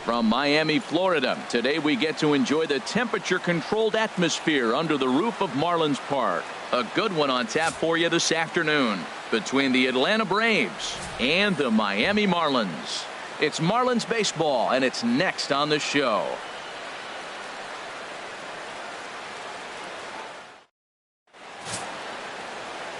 From Miami, Florida, today we get to enjoy the temperature-controlled atmosphere under the roof of Marlins Park. A good one on tap for you this afternoon between the Atlanta Braves and the Miami Marlins. It's Marlins baseball, and it's next on the show.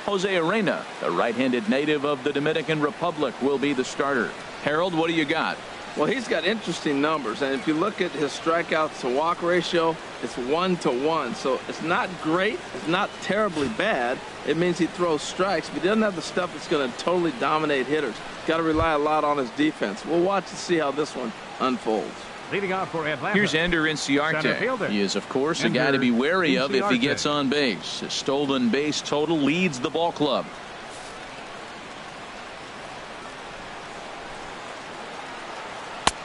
Jose Arena, the right-handed native of the Dominican Republic, will be the starter. Harold, what do you got? Well, he's got interesting numbers, and if you look at his strikeouts to walk ratio, it's 1-to-1. So it's not great. It's not terribly bad. It means he throws strikes, but he doesn't have the stuff that's going to totally dominate hitters. Got to rely a lot on his defense. We'll watch and see how this one unfolds. Leading off for Atlanta. Here's Ender Inciarte. He is, of course, a guy to be wary of if he gets on base. His stolen base total leads the ball club.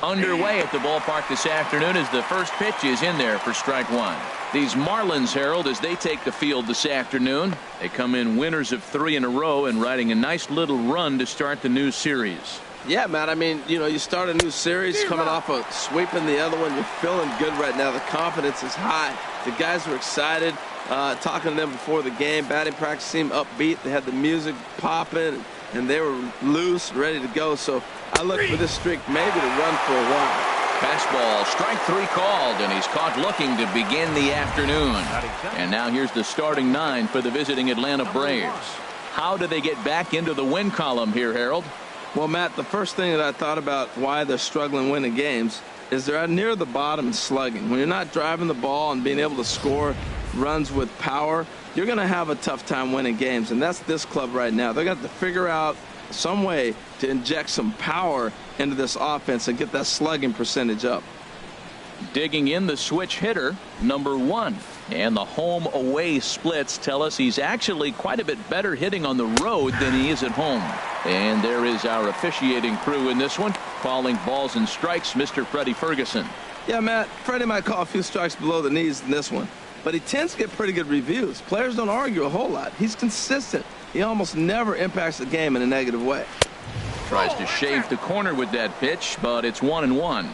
Underway at the ballpark this afternoon as the first pitch is in there for strike one. These Marlins, Harold, as they take the field this afternoon, they come in winners of 3 in a row and riding a nice little run to start the new series. Yeah, Matt, I mean, you start a new series coming off of sweeping the other one. You're feeling good right now. The confidence is high. The guys were excited. Talking to them before the game, batting practice seemed upbeat. They had the music popping, and they were loose, ready to go. So I look for this streak maybe to run for a while. Fastball, strike 3 called, and he's caught looking to begin the afternoon. And now here's the starting 9 for the visiting Atlanta Braves. How do they get back into the win column here, Harold? Well, Matt, the first thing that I thought about why they're struggling winning games is they're near the bottom and slugging. When you're not driving the ball and being able to score runs with power, you're going to have a tough time winning games, and that's this club right now. They're going to have to figure out some way to inject some power into this offense and get that slugging percentage up. Digging in the switch hitter, number 1. And the home away splits tell us he's actually quite a bit better hitting on the road than he is at home. And there is our officiating crew in this one, calling balls and strikes, Mr. Freddie Ferguson. Yeah, Matt, Freddie might call a few strikes below the knees in this one, but he tends to get pretty good reviews. Players don't argue a whole lot. He's consistent. He almost never impacts the game in a negative way. Tries to shave the corner with that pitch, but it's 1-1.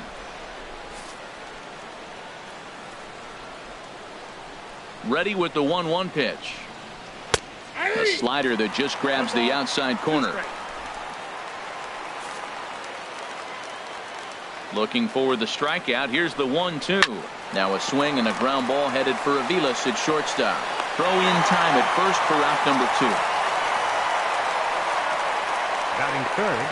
Ready with the 1-1 pitch. A slider that just grabs the outside corner. Looking for the strikeout. Here's the 1-2. Now a swing and a ground ball headed for Aviles at shortstop. Throw in time at first for out number 2. Batting third,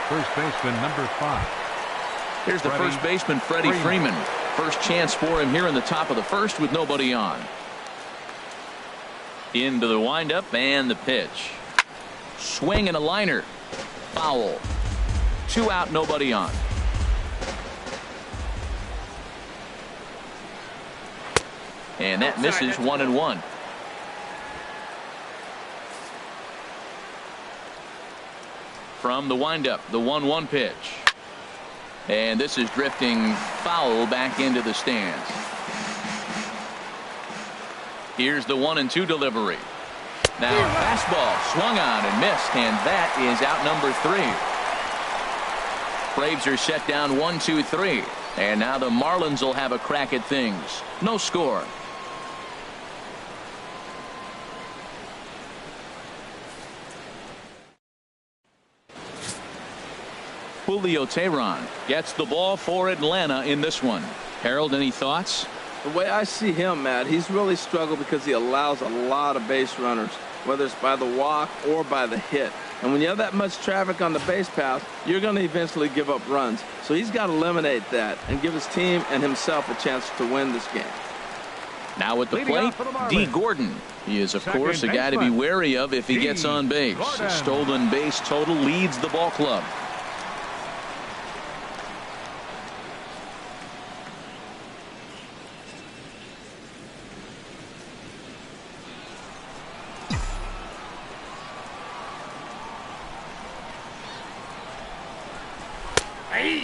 first baseman number 5. Here's the first baseman, Freddie Freeman. First chance for him here in the top of the first with nobody on. Into the windup and the pitch. Swing and a liner. Foul. 2 out, nobody on. And that misses 1-1. From the windup, the 1-1 pitch. And this is drifting foul back into the stands. Here's the 1-2 delivery. Now a fastball swung on and missed, and that is out number 3. Braves are set down 1-2-3, and now the Marlins will have a crack at things. No score. Julio Teheran gets the ball for Atlanta in this one. Harold, any thoughts? The way I see him, Matt, he's really struggled because he allows a lot of base runners, whether it's by the walk or by the hit. And when you have that much traffic on the base path, you're going to eventually give up runs. So he's got to eliminate that and give his team and himself a chance to win this game. Now at the plate, D. Gordon. He is, of course, a guy to be wary of if he gets on base. His stolen base total leads the ball club.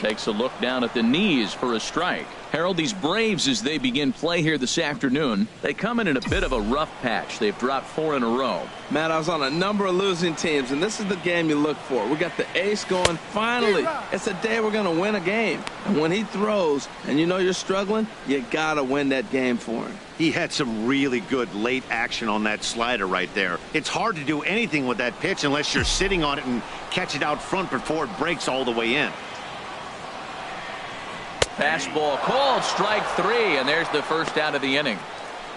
Takes a look down at the knees for a strike. Harold, these Braves, as they begin play here this afternoon, they come in a bit of a rough patch. They've dropped 4 in a row. Matt, I was on a number of losing teams, and this is the game you look for. We got the ace going. Finally, it's a day we're going to win a game. And when he throws and you know you're struggling, you got to win that game for him. He had some really good late action on that slider right there. It's hard to do anything with that pitch unless you're sitting on it and catch it out front before it breaks all the way in. Fastball called, strike 3, and there's the first out of the inning.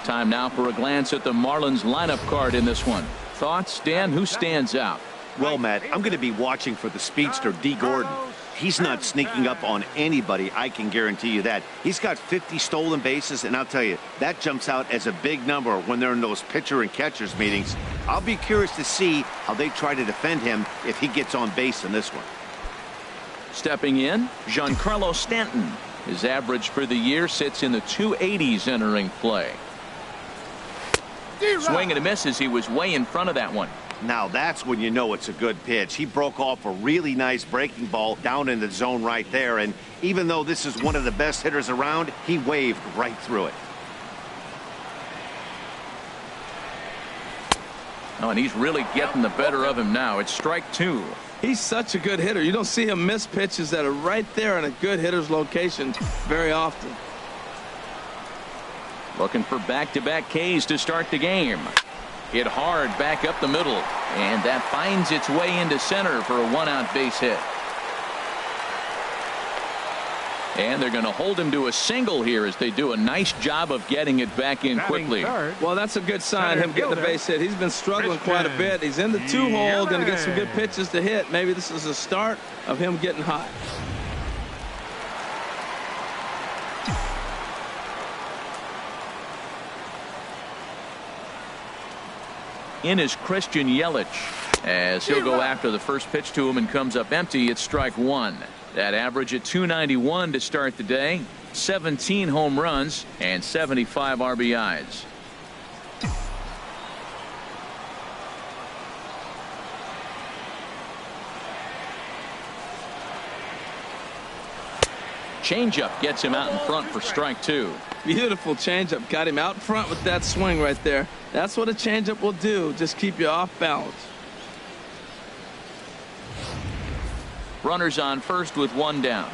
Time now for a glance at the Marlins lineup card in this one. Thoughts, Dan? Who stands out? Well, Matt, I'm going to be watching for the speedster, D. Gordon. He's not sneaking up on anybody, I can guarantee you that. He's got 50 stolen bases, and I'll tell you, that jumps out as a big number when they're in those pitcher and catchers meetings. I'll be curious to see how they try to defend him if he gets on base in this one. Stepping in, Giancarlo Stanton. His average for the year sits in the 280s entering play. Swing and a miss as he was way in front of that one. Now that's when you know it's a good pitch. He broke off a really nice breaking ball down in the zone right there, and even though this is one of the best hitters around, he waved right through it. Oh, and he's really getting the better of him now. It's strike 2. He's such a good hitter. You don't see him miss pitches that are right there in a good hitter's location very often. Looking for back-to-back Ks to start the game. Hit hard back up the middle, and that finds its way into center for a 1-out base hit. And they're going to hold him to a single here as they do a nice job of getting it back in quickly. Well, that's a good sign, him getting the base hit. He's been struggling quite a bit. He's in the 2-hole, going to get some good pitches to hit. Maybe this is the start of him getting hot. In is Christian Yelich as he'll go after the first pitch to him and comes up empty. It's strike 1. That average at 291 to start the day. 17 home runs and 75 RBIs. Changeup gets him out in front for strike 2. Beautiful changeup. Got him out front with that swing right there. That's what a changeup will do. Just keep you off balance. Runners on first with 1 down.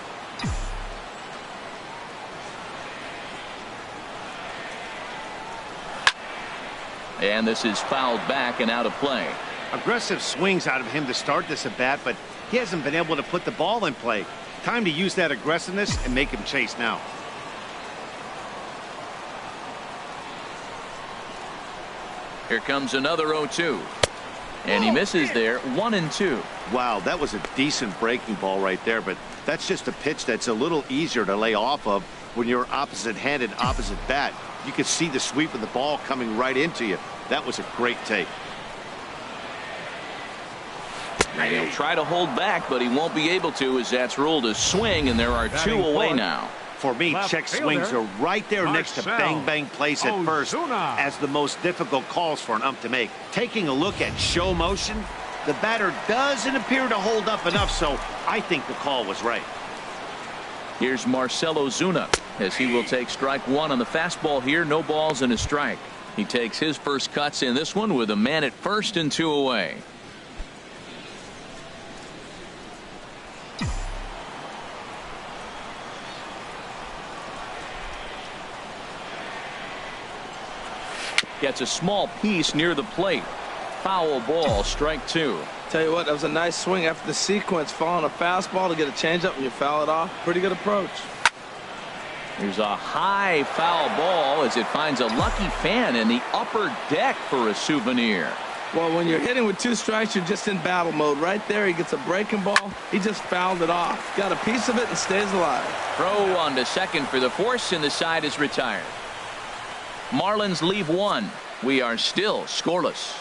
And this is fouled back and out of play. Aggressive swings out of him to start this at bat, but he hasn't been able to put the ball in play. Time to use that aggressiveness and make him chase now. Here comes another 0-2. And he misses there. 1-2. Wow, that was a decent breaking ball right there, but that's just a pitch that's a little easier to lay off of when you're opposite-handed, opposite bat. You could see the sweep of the ball coming right into you. That was a great take. And he'll try to hold back, but he won't be able to as that's ruled a swing, and there are 2 away now. For me, check swings are right there next to bang-bang plays at first as the most difficult calls for an ump to make. Taking a look at show motion, the batter doesn't appear to hold up enough, so I think the call was right. Here's Marcell Ozuna as he will take strike 1 on the fastball here. No balls and a strike. He takes his first cuts in this one with a man at first and 2 away. Gets a small piece near the plate. Foul ball, strike 2. Tell you what, that was a nice swing after the sequence, following a fastball to get a changeup and you foul it off. Pretty good approach. There's a high foul ball as it finds a lucky fan in the upper deck for a souvenir. Well, when you're hitting with 2 strikes, you're just in battle mode. Right there, he gets a breaking ball. He just fouled it off. Got a piece of it and stays alive. Throw on to second for the force, and the side is retired. Marlins leave 1. We are still scoreless.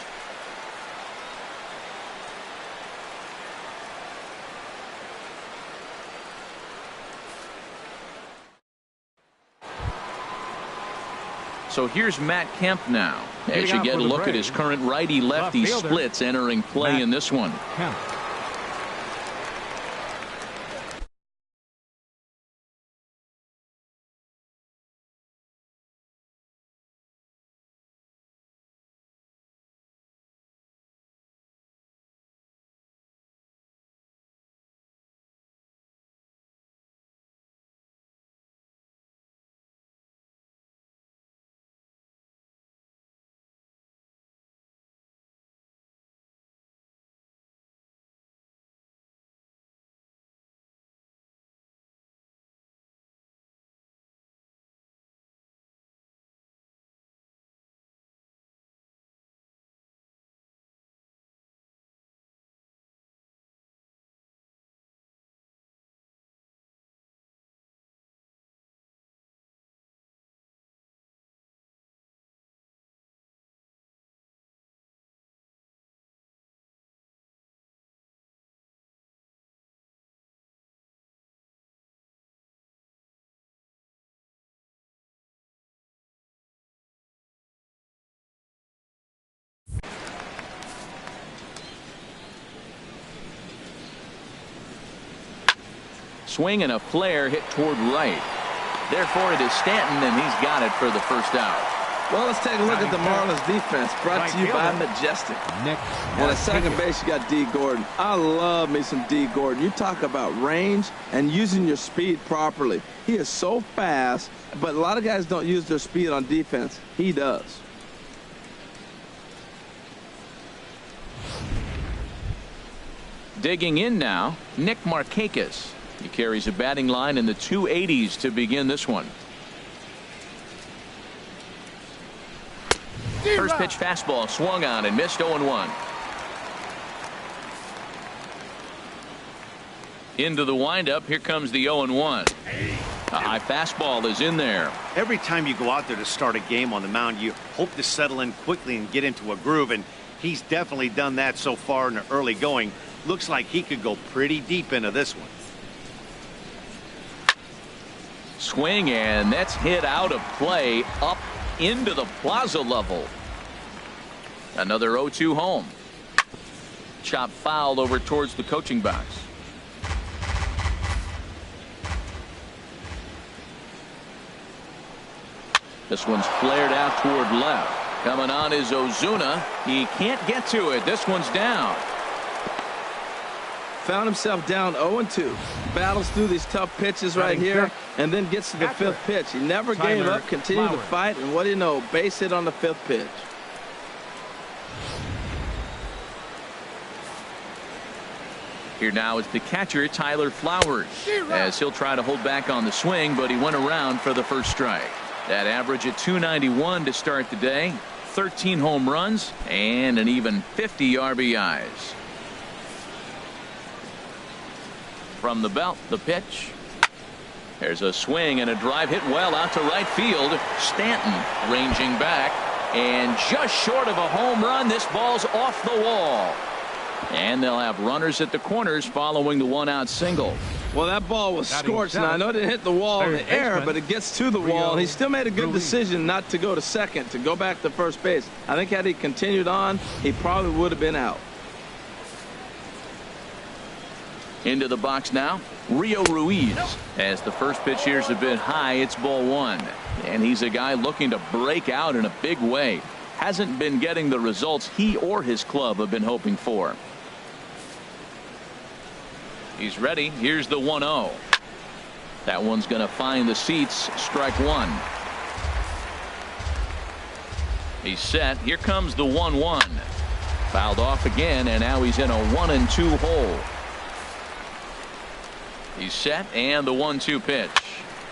So here's Matt Kemp now as you get a look at his current righty-lefty splits entering play in this one. Swing and a flare hit toward right. Therefore, it is Stanton, and he's got it for the first out. Well, let's take a look at the Marlins defense, brought to you by Majestic. And at second base, you got D. Gordon. I love me some D. Gordon. You talk about range and using your speed properly. He is so fast, but a lot of guys don't use their speed on defense. He does. Digging in now, Nick Markakis. He carries a batting line in the 280s to begin this one. First pitch fastball swung on and missed 0-1. Into the windup. Here comes the 0-1. A high fastball is in there. Every time you go out there to start a game on the mound, you hope to settle in quickly and get into a groove, and he's definitely done that so far in the early going. Looks like he could go pretty deep into this one. Swing, and that's hit out of play up into the plaza level. Another 0-2 home. Chop fouled over towards the coaching box. This one's flared out toward left. Coming on is Ozuna. He can't get to it. This one's down. Found himself down 0-2. Battles through these tough pitches right here and then gets to the fifth pitch. He never gave up, continued to fight, and what do you know? Base hit on the fifth pitch. Here now is the catcher, Tyler Flowers, as he'll try to hold back on the swing, but he went around for the first strike. That average at 291 to start the day, 13 home runs, and an even 50 RBIs. From the belt, the pitch. There's a swing and a drive hit well out to right field. Stanton ranging back, and just short of a home run. This ball's off the wall. And they'll have runners at the corners following the one-out single. Well, that ball was scorched. Now, I know it didn't hit the wall in the air, but it gets to the wall. And he still made a good decision not to go to second, to go back to first base. I think had he continued on, he probably would have been out. Into the box now, Rio Ruiz. As the first pitch here is a bit high, it's ball one. And he's a guy looking to break out in a big way. Hasn't been getting the results he or his club have been hoping for. He's ready. Here's the 1-0. That one's going to find the seats. Strike one. He's set. Here comes the 1-1. Fouled off again, and now he's in a 1-2 hole. He's set, and the 1-2 pitch.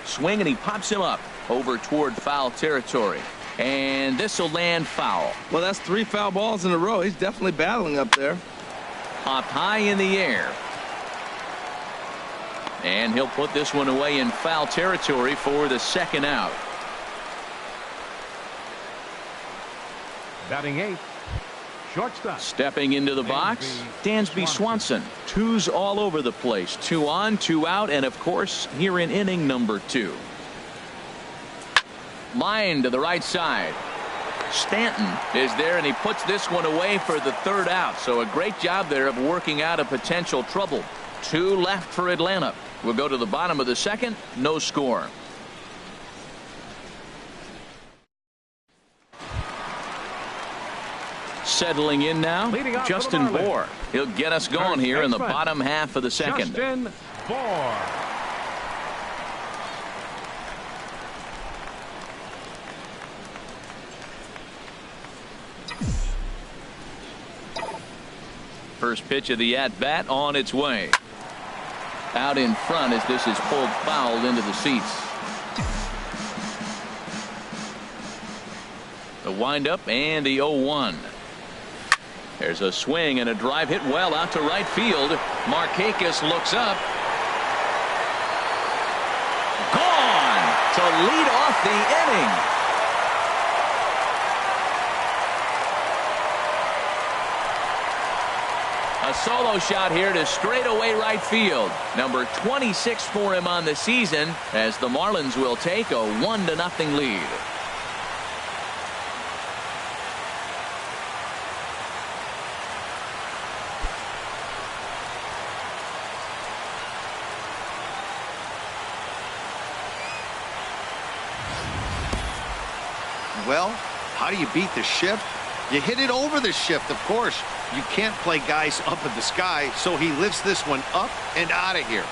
Swing, and he pops him up over toward foul territory. And this will land foul. Well, that's 3 foul balls in a row. He's definitely battling up there. Popped high in the air. And he'll put this one away in foul territory for the second out. Batting eighth, shortstop. Stepping into the box, Dansby Swanson. 2s all over the place. 2 on, 2 out, and of course, here in inning number 2. Line to the right side. Stanton is there, and he puts this one away for the third out. So a great job there of working out a potential trouble. 2 left for Atlanta. We'll go to the bottom of the second. No score. Settling in now, Justin Bour. He'll get us going here in the bottom half of the second. Justin Bour. First pitch of the at-bat on its way. Out in front as this is pulled foul into the seats. The windup and the 0-1. There's a swing and a drive hit well out to right field. Markakis looks up. Gone to lead off the inning. A solo shot here to straightaway right field. Number 26 for him on the season, as the Marlins will take a 1-0 lead. Well, how do you beat the shift? You hit it over the shift, of course. You can't play guys up in the sky, so he lifts this one up and out of here.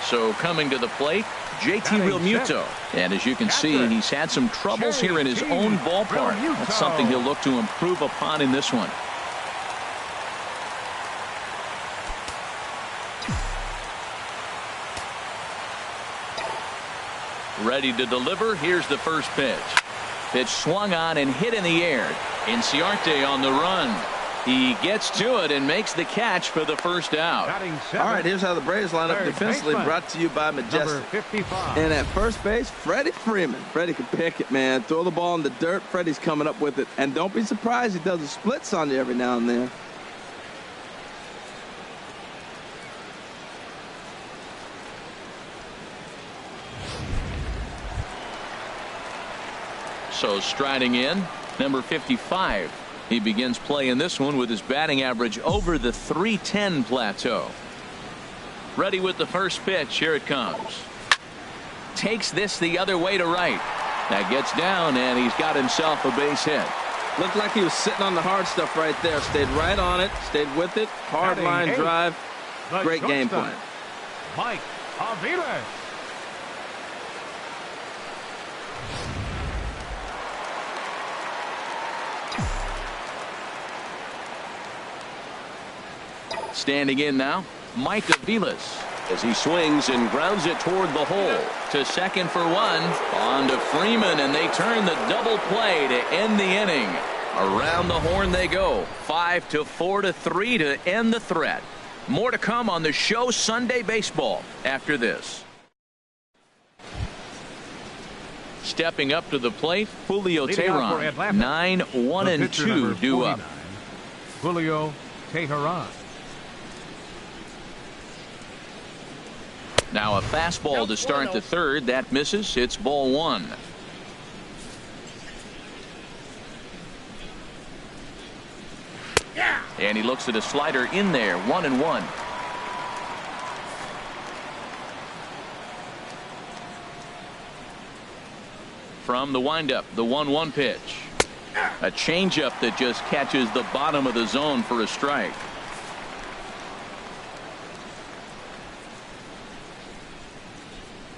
So coming to the plate, JT Realmuto. And as you can see, he's had some troubles here in his own ballpark. That's something he'll look to improve upon in this one. Ready to deliver. Here's the first pitch. Pitch swung on and hit in the air. Inciarte on the run. He gets to it and makes the catch for the first out. All right, here's how the Braves line up defensively, brought to you by Majestic. And at first base, Freddie Freeman. Freddie can pick it, man. Throw the ball in the dirt. Freddie's coming up with it. And don't be surprised he does the splits on you every now and then. So striding in, number 55. He begins playing this one with his batting average over the .310 plateau. Ready with the first pitch. Here it comes. Takes this the other way to right. That gets down, and he's got himself a base hit. Looked like he was sitting on the hard stuff right there. Stayed right on it. Stayed with it. Hard line drive. Great game plan. Mike Avila. Standing in now, Mike Aviles, as he swings and grounds it toward the hole. To second for one. On to Freeman, and they turn the double play to end the inning. Around the horn they go. 5-4-3 to end the threat. More to come on the show Sunday Baseball after this. Stepping up to the plate, Julio Teheran. 9-1-2 due up. Julio Teheran. Now a fastball to start the third. That misses. It's ball one. And he looks at a slider in there. 1-1. From the windup, the 1-1 pitch. A changeup that just catches the bottom of the zone for a strike.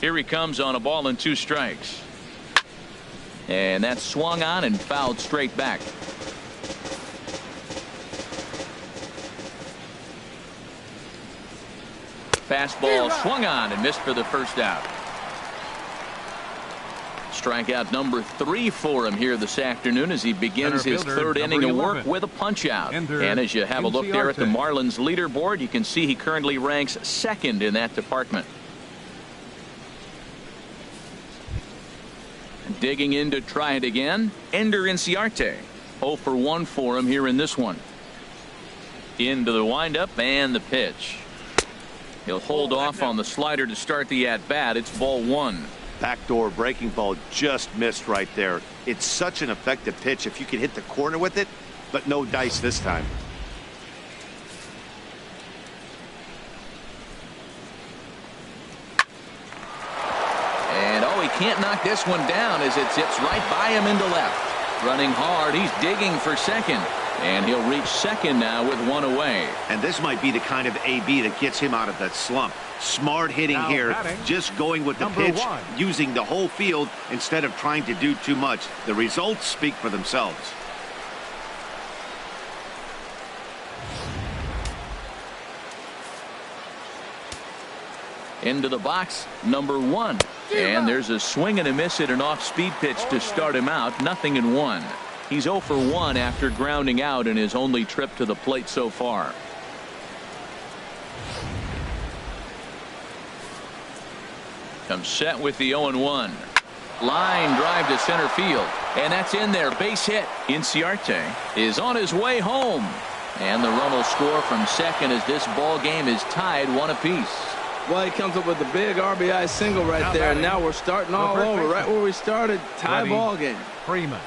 Here he comes on a ball and 2 strikes. And that swung on and fouled straight back. Fastball swung on and missed for the first out. Strikeout number 3 for him here this afternoon as he begins his third inning of work with a punch out. And as you have a look there at the Marlins leaderboard, you can see he currently ranks second in that department. Digging in to try it again, Ender Inciarte. 0 for 1 for him here in this one. Into the windup and the pitch. He'll hold off on the slider to start the at-bat. It's ball 1. Backdoor breaking ball just missed right there. It's such an effective pitch if you can hit the corner with it, but no dice this time. Can't knock this one down as it zips right by him into left. Running hard, he's digging for second, and he'll reach second now with 1 away. And this might be the kind of AB that gets him out of that slump. Smart hitting now here, batting, just going with the pitch, 1. using the whole field instead of trying to do too much. The results speak for themselves. Into the box, number 1. And there's a swing and a miss at an off-speed pitch to start him out. 0-1. He's 0 for 1 after grounding out in his only trip to the plate so far. Comes set with the 0-1. Line drive to center field. And that's in there. Base hit. Inciarte is on his way home. And the run will score from second as this ball game is tied 1 apiece. Well, he comes up with a big RBI single right there, and now we're starting all over, right where we started. Tie ball game. Freeman.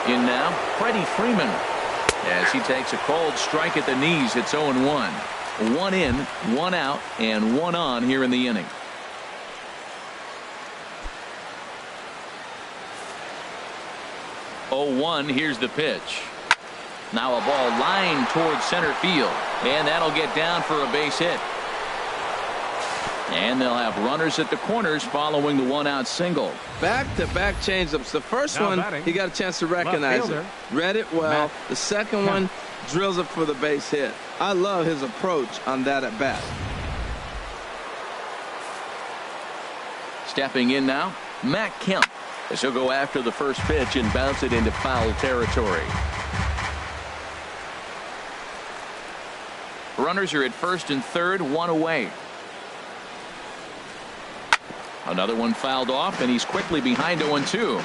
In now, Freddie Freeman. As he takes a cold strike at the knees, it's 0-1. 1 in, 1 out, and 1 on here in the inning. Oh, 1, here's the pitch. Now a ball lined towards center field, and that'll get down for a base hit. And they'll have runners at the corners following the 1-out single. Back-to-back changeups. The first one, he got a chance to recognize it. Read it well. The second one, drills it for the base hit. I love his approach on that at bat. Stepping in now, Matt Kemp, as he'll go after the first pitch and bounce it into foul territory. Runners are at first and third, 1 away. Another one fouled off, and he's quickly behind 0-2.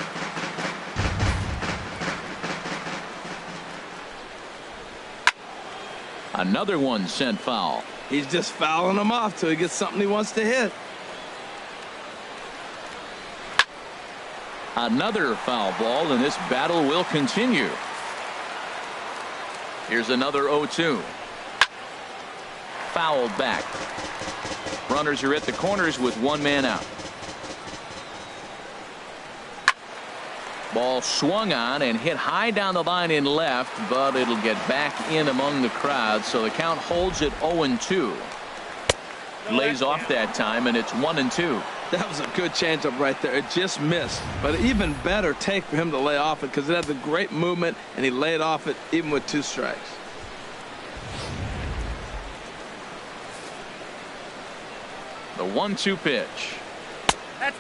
Another one sent foul. He's just fouling them off till he gets something he wants to hit. Another foul ball, and this battle will continue. Here's another 0-2. Fouled back. Runners are at the corners with 1 man out. Ball swung on and hit high down the line in left, but it'll get back in among the crowd, so the count holds at 0-2. Lays off that time, and it's 1-2. That was a good changeup right there. It just missed, but an even better take for him to lay off it because it had the great movement, and he laid off it even with 2 strikes. The 1-2 pitch.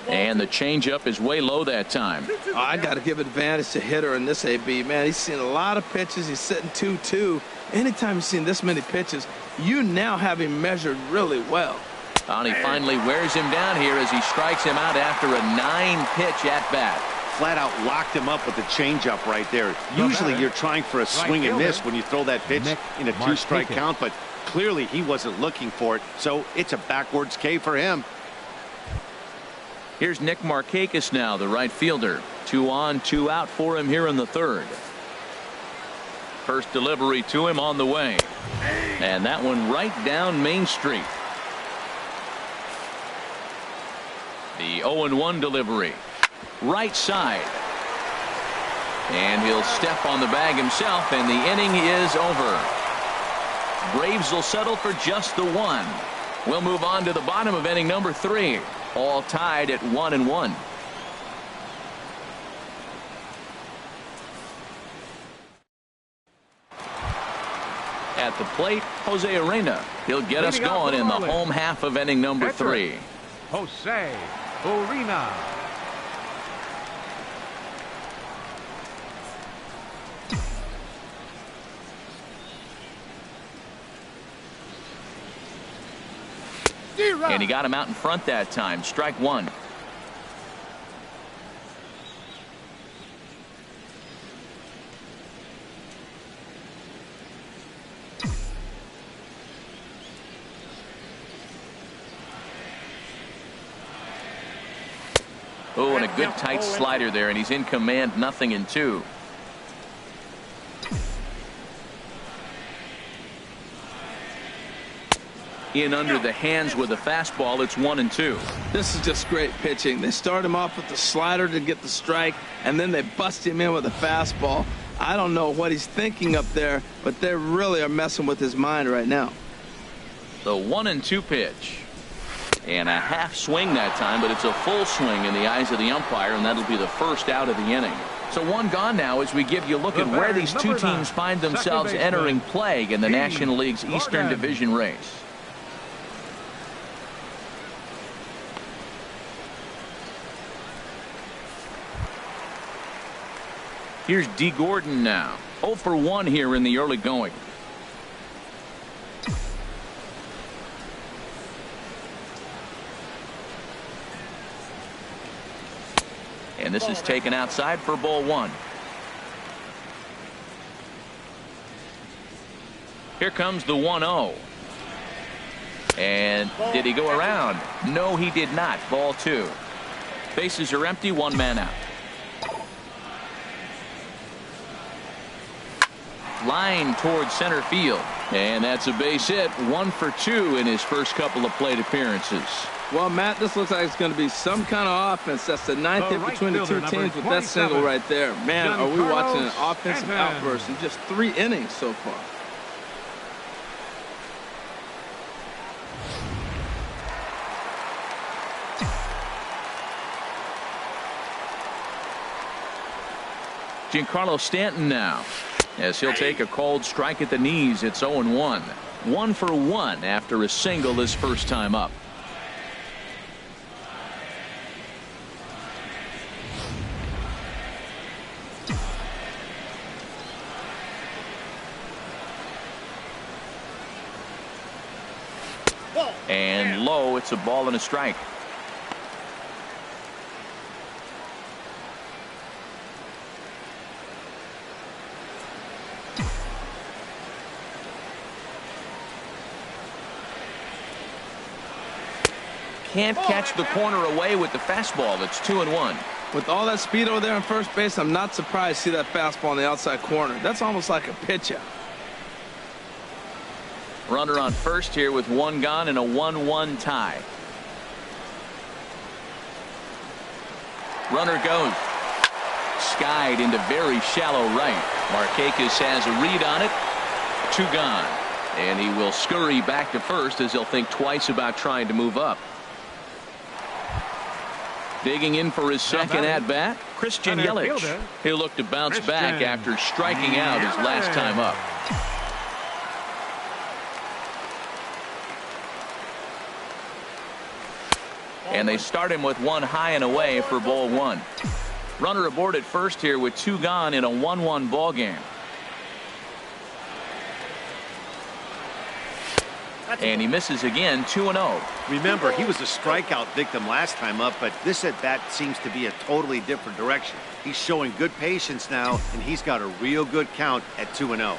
And the changeup is way low that time. Oh, I got to give advantage to hitter in this AB. Man, he's seen a lot of pitches. He's sitting 2-2. Anytime you've seen this many pitches, you now have him measured really well. And he finally wears him down here as he strikes him out after a 9-pitch at bat. Flat out locked him up with the changeup right there. Usually you're trying for a swing and miss when you throw that pitch in a 2-strike count, but clearly he wasn't looking for it, so it's a backwards K for him. Here's Nick Markakis now, the right fielder. 2 on, 2 out for him here in the third. First delivery to him on the way. And that one right down Main Street. The 0-1 delivery. Right side. And he'll step on the bag himself, and the inning is over. Braves will settle for just the 1. We'll move on to the bottom of inning number 3. All tied at 1-1. At the plate, Jose Arena. He'll get us going in the home half of inning number 3. Jose Arena. And he got him out in front that time. Strike 1. Oh, and a good tight slider there, and he's in command, 0-2. In under the hands with a fastball, it's 1-2. This is just great pitching. They start him off with the slider to get the strike, and then they bust him in with a fastball. I don't know what he's thinking up there, but they really are messing with his mind right now. The 1-2 pitch. And a half swing that time, but it's a full swing in the eyes of the umpire, and that'll be the first out of the inning. So 1 gone now as we give you a look at where these 2 teams find themselves entering play in the National League's Eastern Division race. Here's D. Gordon now. 0 for 1 here in the early going. And this is taken outside for ball 1. Here comes the 1-0. And did he go around? No, he did not. Ball 2. Bases are empty, 1 man out. line towards center field. And that's a base hit. 1 for 2 in his first couple of plate appearances. Well, Matt, this looks like it's going to be some kind of offense. That's the ninth hit between the two teams with that single right there. Man, are we watching an offensive outburst in just 3 innings so far. Giancarlo Stanton now, as he'll take a called strike at the knees. It's 0-1. 1 for 1 after a single his first time up. And low, it's a ball and a strike. Can't catch the corner away with the fastball. It's 2-1. With all that speed over there on first base, I'm not surprised to see that fastball on the outside corner. That's almost like a pitch out. Runner on first here with 1 gone and a 1-1 tie. Runner goes. Skied into very shallow right. Markakis has a read on it. 2 gone. And he will scurry back to first as he'll think twice about trying to move up. Digging in for his second at-bat, Christian Yelich. He'll look to bounce back after striking out his last time up. And they start him with 1 high and away for ball 1. Runner aboard at first here with 2 gone in a 1-1 ball game. And he misses again. 2-0. Remember, he was a strikeout victim last time up, but this at bat seems to be a totally different direction. He's showing good patience now, and he's got a real good count at 2-0.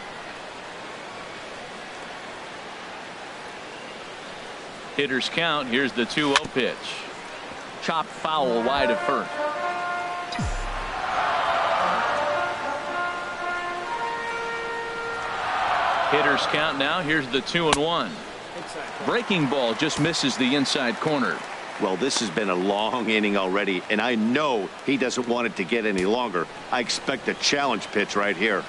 Hitters count. Here's the 2-0 pitch. Chopped foul wide of first. Hitters count now. Here's the 2-1. Breaking ball just misses the inside corner. Well, this has been a long inning already, and I know he doesn't want it to get any longer. I expect a challenge pitch right here.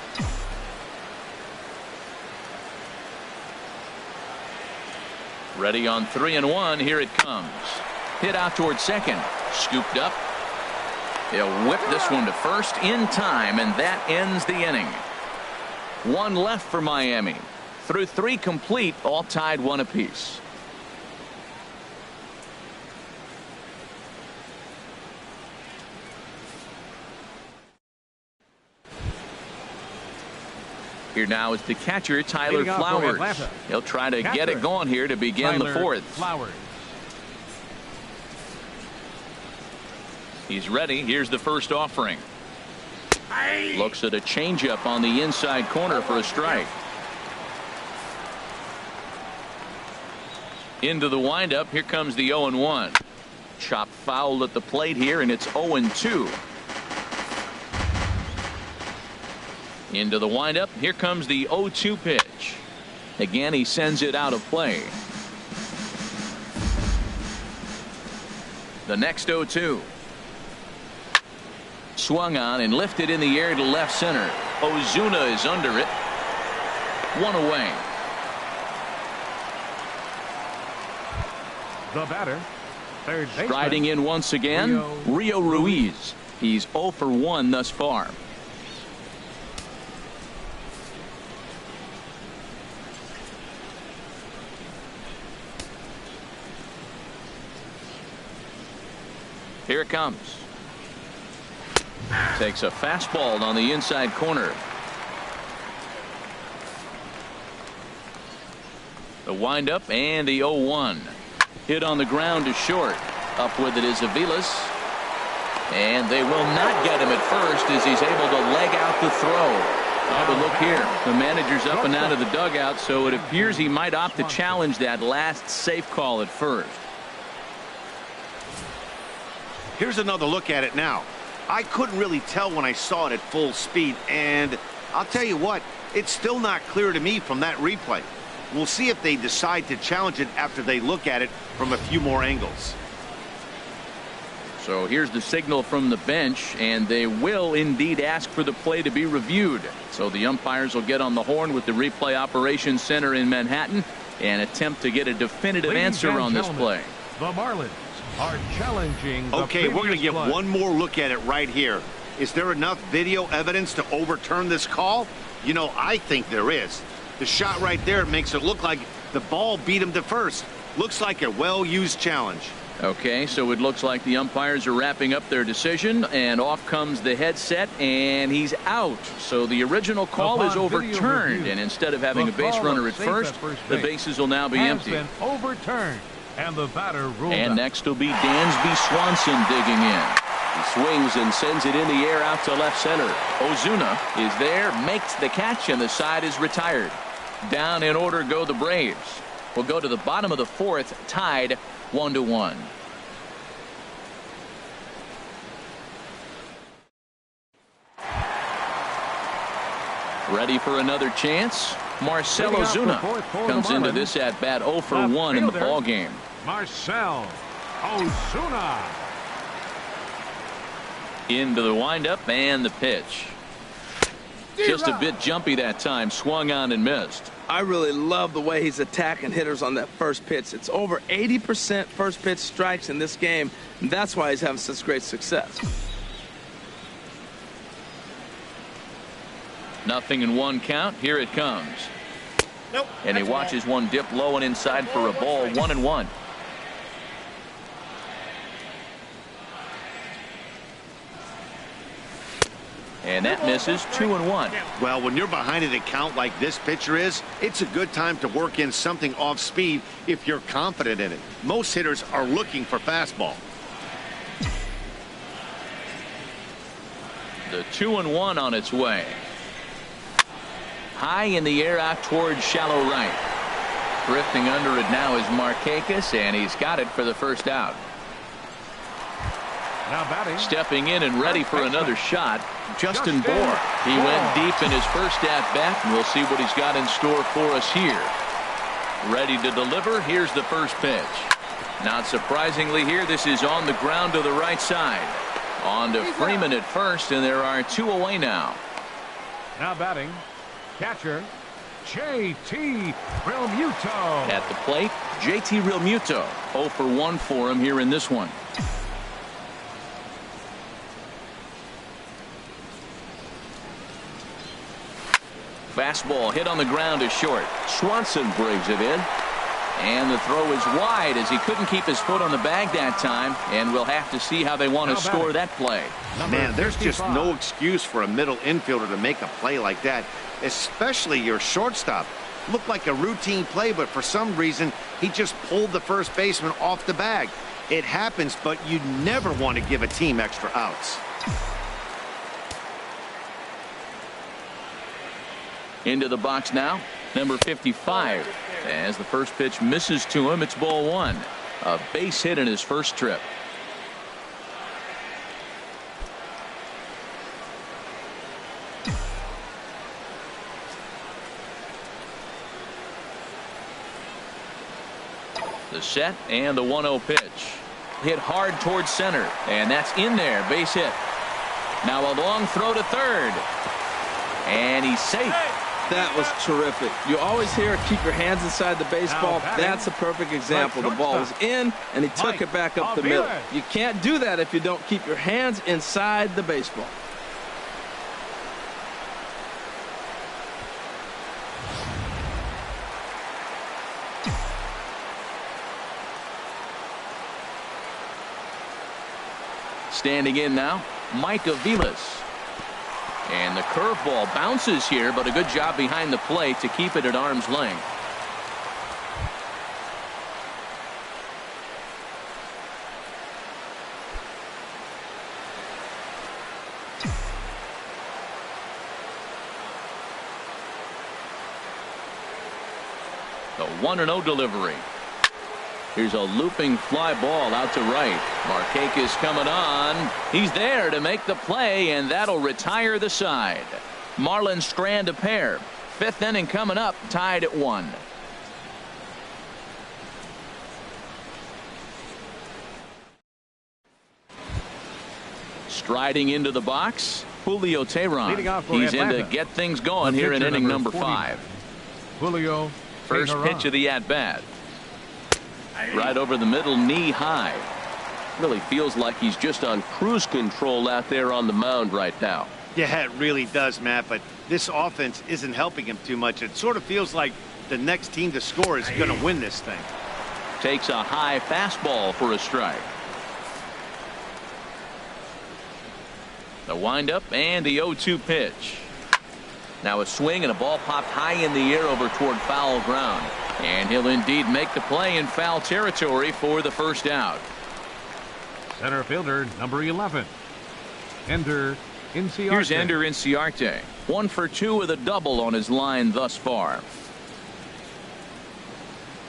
Ready on 3-1. Here it comes. Hit out towards second. Scooped up. They'll whip this one to first in time, and that ends the inning. 1 left for Miami. Through 3 complete, all tied 1 apiece. Here now is the catcher, Tyler Flowers. He'll try to get it going here to begin the 4th. He's ready. Here's the first offering. Looks at a changeup on the inside corner for a strike. Into the windup. Here comes the 0-1. Chop foul at the plate here, and it's 0-2. Into the windup. Here comes the 0-2 pitch. Again, he sends it out of play. The next 0-2. Swung on and lifted in the air to left center. Ozuna is under it. 1 away. The batter, third baseman. Striding in once again, Rio Ruiz. He's 0 for 1 thus far. Here it comes. Takes a fastball on the inside corner. The windup and the 0-1. Hit on the ground to short. Up with it is Aviles. And they will not get him at first as he's able to leg out the throw. Oh, but look here. The manager's up and out of the dugout, so it appears he might opt to challenge that last safe call at first. Here's another look at it now. I couldn't really tell when I saw it at full speed, and I'll tell you what, it's still not clear to me from that replay. We'll see if they decide to challenge it after they look at it from a few more angles. So here's the signal from the bench, and they will indeed ask for the play to be reviewed. So the umpires will get on the horn with the replay operations center in Manhattan and attempt to get a definitive answer on this play. The Marlins are challenging. Okay, we're going to give one more look at it right here. Is there enough video evidence to overturn this call? You know, I think there is. The shot right there makes it look like the ball beat him to first. Looks like a well-used challenge. Okay, so it looks like the umpires are wrapping up their decision, and off comes the headset, and he's out. So the original call is overturned, and instead of having a base runner at first, the bases will now be empty. Been overturned, and the batter ruled And out. next will be Dansby Swanson digging in. He swings and sends it in the air out to left center. Ozuna is there, makes the catch, and the side is retired. Down in order go the Braves. We'll go to the bottom of the fourth, tied 1-1. Ready for another chance? Marcell Ozuna comes into this at bat 0 for 1 in the ball game. Marcell Ozuna. Into the windup and the pitch. Just a bit jumpy that time, swung on and missed. I really love the way he's attacking hitters on that first pitch. It's over 80% first pitch strikes in this game, and that's why he's having such great success. 0-1 count. Here it comes. Nope. And he watches one dip low and inside for a ball. 1-1. And that misses. 2-1. Well, when you're behind an account like this pitcher is, it's a good time to work in something off speed if you're confident in it. Most hitters are looking for fastball. The 2-1 on its way. High in the air out towards shallow right. Drifting under it now is Markakis, and he's got it for the first out. Now batting. Stepping in and ready for another shot, Justin Bour. He went deep in his first at-bat, and we'll see what he's got in store for us here. Ready to deliver. Here's the first pitch. Not surprisingly here, this is on the ground to the right side. On to Freeman at first, and there are 2 away now. Now batting. Catcher J.T. Realmuto. At the plate, J.T. Realmuto. 0 for 1 for him here in this one. Fastball hit on the ground to short. Swanson brings it in. And the throw is wide as he couldn't keep his foot on the bag that time. And we'll have to see how they want to score that play. Man, there's just no excuse for a middle infielder to make a play like that, especially your shortstop. Looked like a routine play, but for some reason, he just pulled the first baseman off the bag. It happens, but you never want to give a team extra outs. Into the box now, number 55. As the first pitch misses to him, it's ball 1. A base hit in his first trip. The set and the 1-0 pitch. Hit hard towards center, and that's in there. Base hit. Now a long throw to third. And he's safe. That was terrific. You always hear keep your hands inside the baseball. That's a perfect example. The ball was in, and he took it back up the middle. You can't do that if you don't keep your hands inside the baseball. Standing in now, Mike Aviles. And the curveball bounces here, but a good job behind the plate to keep it at arm's length. The 1-0 delivery. Here's a looping fly ball out to right. Markakis coming on. He's there to make the play, and that'll retire the side. Marlins strand a pair. Fifth inning coming up, tied at 1. Striding into the box, Julio Teheran. He's in to get things going here in inning number 5. Julio. First pitch of the at-bat. Right over the middle, knee high. Really feels like he's just on cruise control out there on the mound right now. Yeah, it really does, Matt, but this offense isn't helping him too much. It sort of feels like the next team to score is going to win this thing. Takes a high fastball for a strike. The windup and the 0-2 pitch. Now a swing and a ball popped high in the air over toward foul ground. And he'll indeed make the play in foul territory for the first out. Center fielder, number 11. Ender Inciarte. Here's Ender Inciarte. 1 for 2 with a double on his line thus far.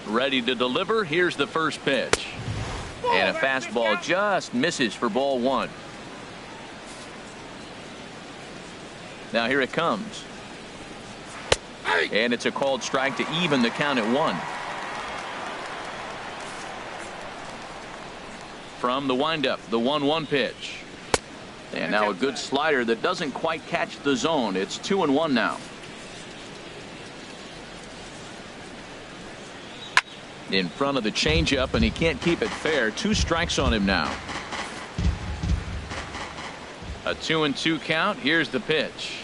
Ready to deliver. Here's the first pitch. And a fastball just misses for ball 1. Now here it comes. And it's a called strike to even the count at 1. From the windup, the 1-1 pitch. And now a good slider that doesn't quite catch the zone. It's 2-1 now. In front of the changeup, and he can't keep it fair. 2 strikes on him now. A 2-2 count. Here's the pitch.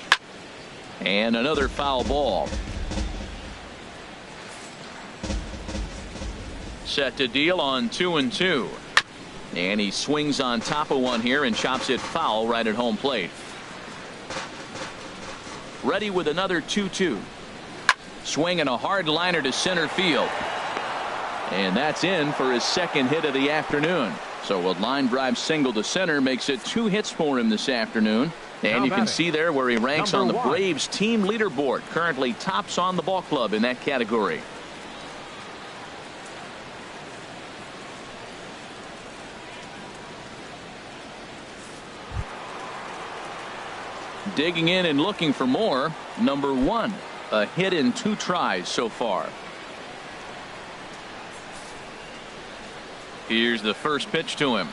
And another foul ball. Set to deal on 2-2. And he swings on top of one here and chops it foul right at home plate. Ready with another 2-2. Swinging a hard liner to center field. And that's in for his second hit of the afternoon. So a line drive single to center makes it 2 hits for him this afternoon. And you can see there where he ranks on the Braves team leaderboard. Currently tops on the ball club in that category. Digging in and looking for more. Number 1. A hit in 2 tries so far. Here's the first pitch to him.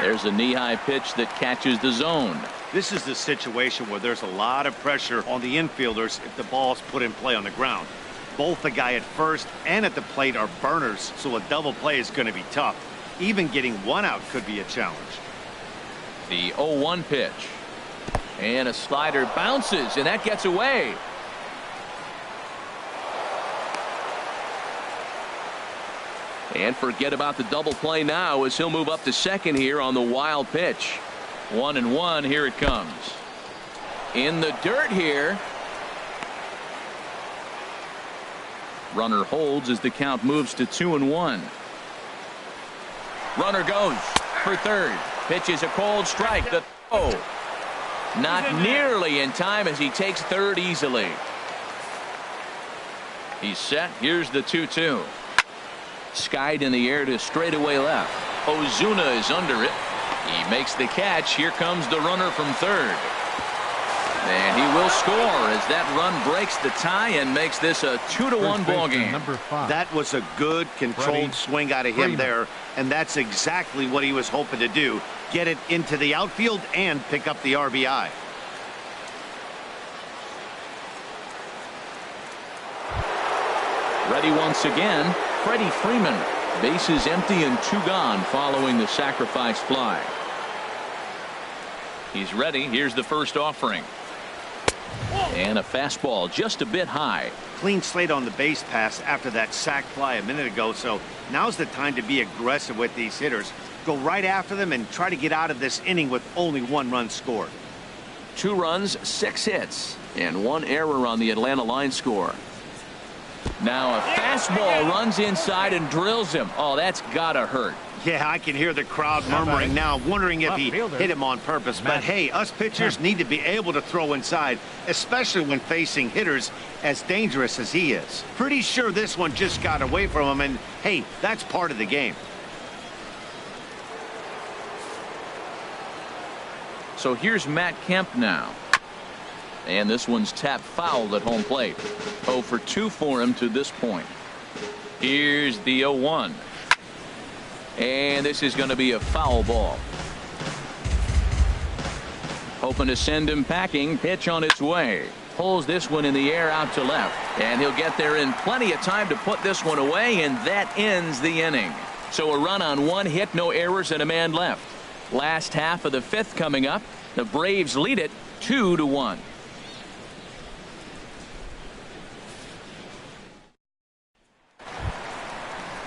There's a knee-high pitch that catches the zone. This is the situation where there's a lot of pressure on the infielders if the ball's put in play on the ground. Both the guy at first and at the plate are burners, so a double play is going to be tough. Even getting 1 out could be a challenge. The 0-1 pitch. And a slider bounces, and that gets away. And forget about the double play now as he'll move up to second here on the wild pitch. 1-1. Here it comes. In the dirt here. Runner holds as the count moves to 2-1. Runner goes for third. Pitch is a cold strike. The throw. Not nearly in time as he takes third easily. He's set. Here's the 2-2. Skied in the air to straightaway left. Ozuna is under it. He makes the catch. Here comes the runner from third. And he will score as that run breaks the tie and makes this a 2-1 ball game. That was a good controlled swing out of him there, and that's exactly what he was hoping to do. Get it into the outfield and pick up the RBI. Ready once again. Freddie Freeman. Bases empty and 2 gone following the sacrifice fly. He's ready. Here's the first offering. And a fastball just a bit high. Clean slate on the base pass after that sac fly a minute ago, so now's the time to be aggressive with these hitters. Go right after them and try to get out of this inning with only 1 run scored. 2 runs, 6 hits, and 1 error on the Atlanta line score. Now a fastball runs inside and drills him. Oh, that's gotta hurt. Yeah, I can hear the crowd murmuring now, wondering if he hit him on purpose. But hey, us pitchers need to be able to throw inside, especially when facing hitters as dangerous as he is. Pretty sure this one just got away from him, and hey, that's part of the game. So here's Matt Kemp now. and this one's tapped foul at home plate. 0 for 2 for him to this point. Here's the 0-1. And this is going to be a foul ball. Hoping to send him packing. Pitch on its way. Pulls this one in the air out to left. And he'll get there in plenty of time to put this one away, and that ends the inning. So a run on 1 hit, no errors, and a man left. Last half of the 5th coming up. The Braves lead it 2-1.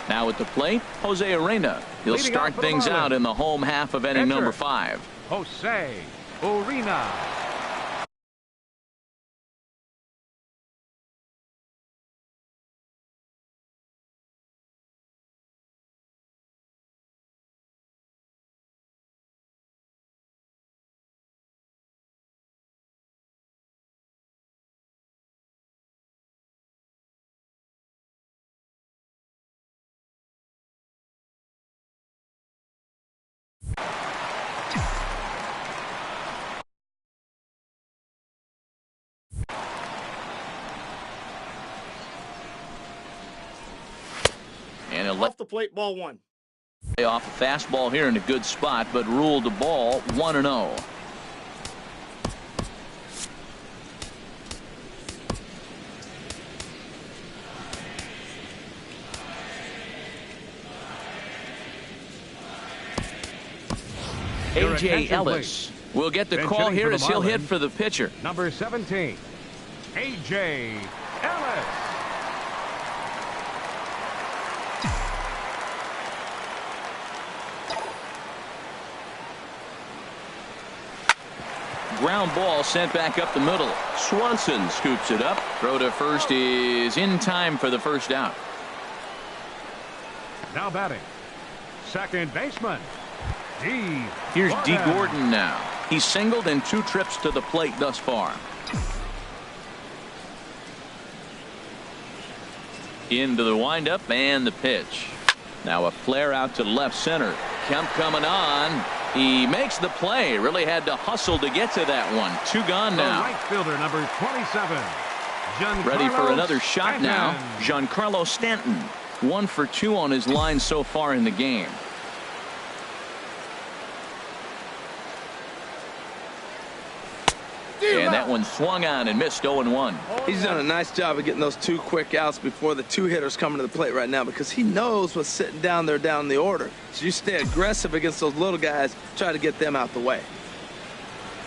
Now at the plate, Jose Arena. He'll start things out in the home half of inning number 5. Jose Urena. And off the plate, ball 1. Off a fastball here in a good spot, but ruled the ball 1-0. A.J. Ellis will get the call here as he'll hit for the pitcher. Number 17, A.J. Ellis. Ground ball sent back up the middle. Swanson scoops it up. Throw to first is in time for the first out. Now batting, second baseman, D. Here's D. Gordon. Gordon now. He's singled in 2 trips to the plate thus far. Into the windup and the pitch. Now a flare out to left center. Kemp coming on. He makes the play. Really had to hustle to get to that one. 2 gone now. The right fielder, number 27. Ready for another shot now. Giancarlo Stanton. 1 for 2 on his line so far in the game. And that one swung on and missed 0-1. He's done a nice job of getting those 2 quick outs before the 2 hitters coming to the plate right now, because he knows what's sitting down there down the order. So you stay aggressive against those little guys, try to get them out the way.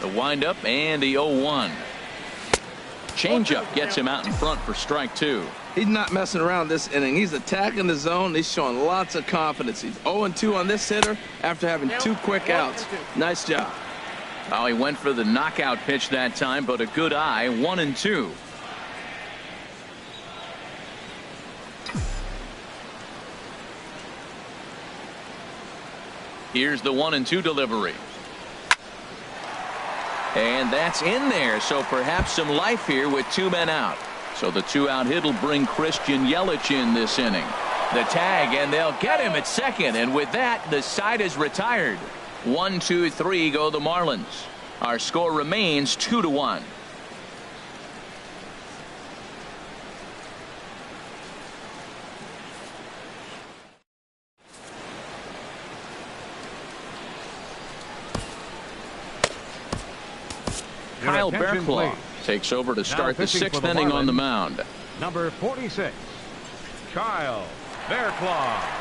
The windup and the 0-1. Changeup gets him out in front for strike 2. He's not messing around this inning. He's attacking the zone. He's showing lots of confidence. He's 0-2 on this hitter after having 2 quick outs. Nice job. Oh, he went for the knockout pitch that time, but a good eye. 1-2. Here's the 1-2 delivery. And that's in there, so perhaps some life here with 2 men out. So the 2-out hit will bring Christian Yelich in this inning. The tag, and they'll get him at second, and with that, the side is retired. 1, 2, 3 go the Marlins. Our score remains 2-1. Kyle Bearclaw takes over to start the 6th inning on the mound. Number 46, Kyle Bearclaw.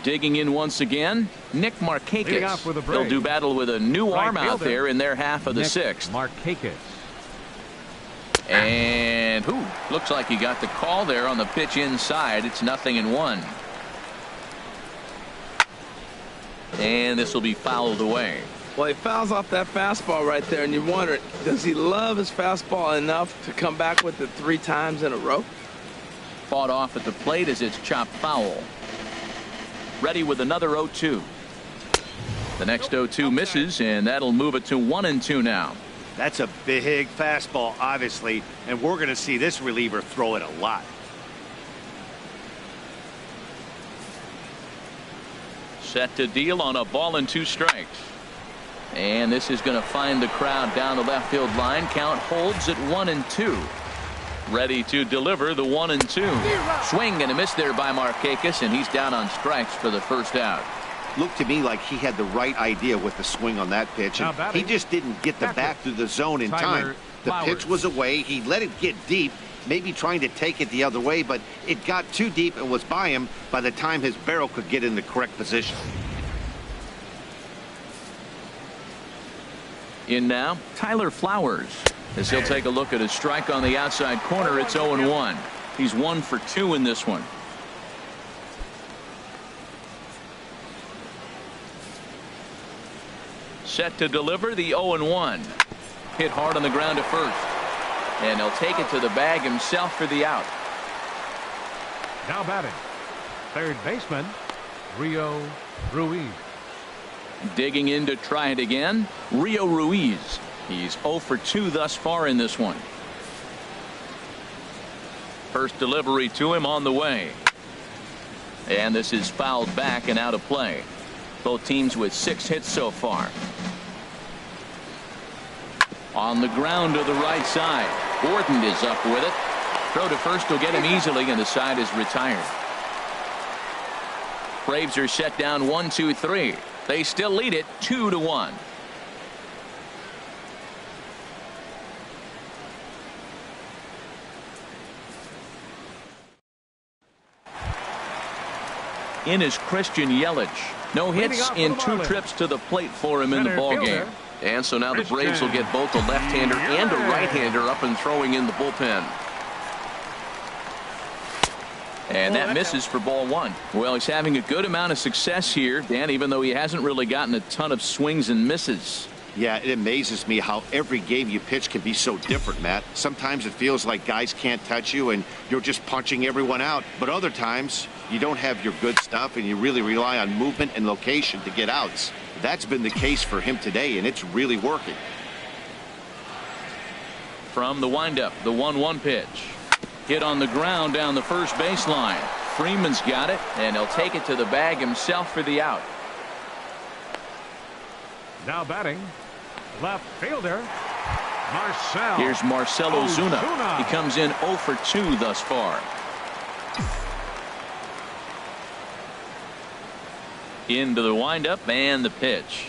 Digging in once again, Nick Markakis. They'll do battle with a new arm out there in their half of the 6th. Markakis. And looks like he got the call there on the pitch inside. It's 0-1. And this will be fouled away. Well, he fouls off that fastball right there, and you wonder, does he love his fastball enough to come back with it 3 times in a row? Fought off at the plate as it's chopped foul. Ready with another 0-2. The next 0-2 misses, and that'll move it to 1-2 now. That's a big fastball, obviously, and we're going to see this reliever throw it a lot. Set to deal on a ball and 2 strikes. And this is going to find the crowd down the left field line. Count holds at 1-2. Ready to deliver the 1-2. Swing and a miss there by Markakis, and he's down on strikes for the first out. Looked to me like he had the right idea with the swing on that pitch, and he just didn't get the bat through the zone in time. The pitch was away. He let it get deep, maybe trying to take it the other way, but it got too deep and was by him by the time his barrel could get in the correct position. In now, Tyler Flowers. As he'll take a look at a strike on the outside corner, it's 0-1. He's 1 for 2 in this one. Set to deliver the 0-1. Hit hard on the ground to first. And he'll take it to the bag himself for the out. Now batting, third baseman, Rio Ruiz. Digging in to try it again, Rio Ruiz. He's 0 for 2 thus far in this one. First delivery to him on the way. And this is fouled back and out of play. Both teams with 6 hits so far. On the ground to the right side. Gordon is up with it. Throw to first will get him easily, and the side is retired. Braves are set down 1-2-3. They still lead it 2-1. In is Christian Yelich. No hits in 2 trips to the plate for him in the ballgame. And so now the Braves will get both a left-hander and a right-hander up and throwing in the bullpen. And that misses for ball 1. Well, he's having a good amount of success here, Dan, even though he hasn't really gotten a ton of swings and misses. Yeah, it amazes me how every game you pitch can be so different, Matt. Sometimes it feels like guys can't touch you and you're just punching everyone out. But other times you don't have your good stuff and you really rely on movement and location to get outs. That's been the case for him today, and it's really working. From the windup, the 1-1 pitch. Hit on the ground down the first baseline. Freeman's got it, and he'll take it to the bag himself for the out. Now batting, left fielder, Marcell. Here's Marcell Ozuna. He comes in 0 for 2 thus far. Into the windup and the pitch.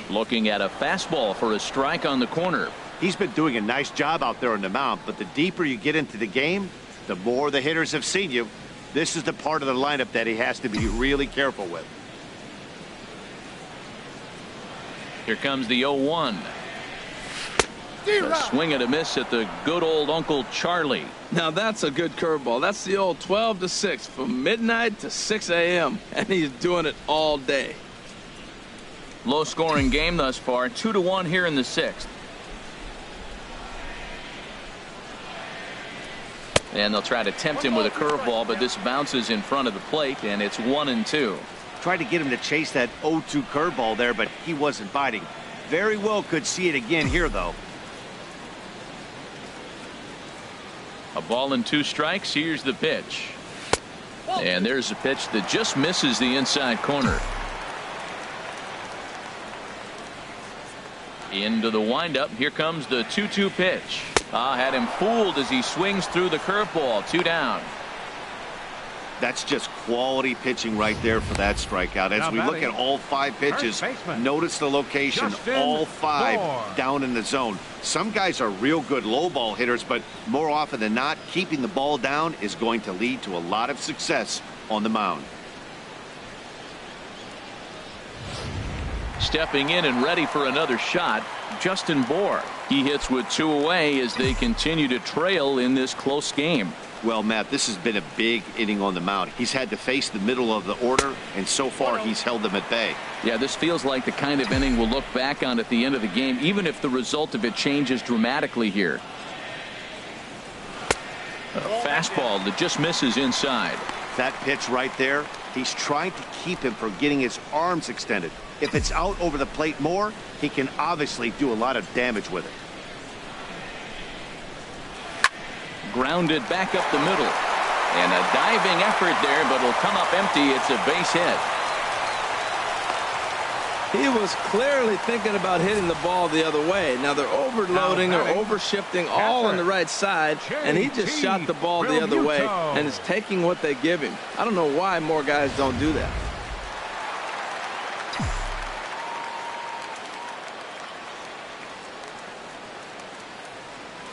Looking at a fastball for a strike on the corner. He's been doing a nice job out there on the mound, but the deeper you get into the game, the more the hitters have seen you. This is the part of the lineup that he has to be really careful with. Here comes the 0-1. A swing and a miss at the good old Uncle Charlie. Now that's a good curveball. That's the old 12 to 6 from midnight to 6 a.m. and he's doing it all day. Low scoring game thus far. 2-1 here in the 6th. And they'll try to tempt him with a curveball, but this bounces in front of the plate, and it's 1-2. Tried to get him to chase that 0-2 curveball there, but he wasn't biting. Very well could see it again here, though. A ball and 2 strikes. Here's the pitch. And there's a pitch that just misses the inside corner. Into the windup. Here comes the 2-2 pitch. Had him fooled as he swings through the curveball. 2 down. That's just quality pitching right there for that strikeout. As we look at all 5 pitches, notice the location, all 5 down in the zone. Some guys are real good low ball hitters, but more often than not, keeping the ball down is going to lead to a lot of success on the mound. Stepping in and ready for another shot, Justin Bour. He hits with 2 away as they continue to trail in this close game. Well, Matt, this has been a big inning on the mound. He's had to face the middle of the order, and so far he's held them at bay. Yeah, this feels like the kind of inning we'll look back on at the end of the game, even if the result of it changes dramatically here. A fastball that just misses inside. That pitch right there, he's trying to keep him from getting his arms extended. If it's out over the plate more, he can obviously do a lot of damage with it. Grounded back up the middle. And a diving effort there, but it'll come up empty. It's a base hit. He was clearly thinking about hitting the ball the other way. Now they're overloading or overshifting all on the right side, and he just shot the ball the other way and is taking what they give him. I don't know why more guys don't do that.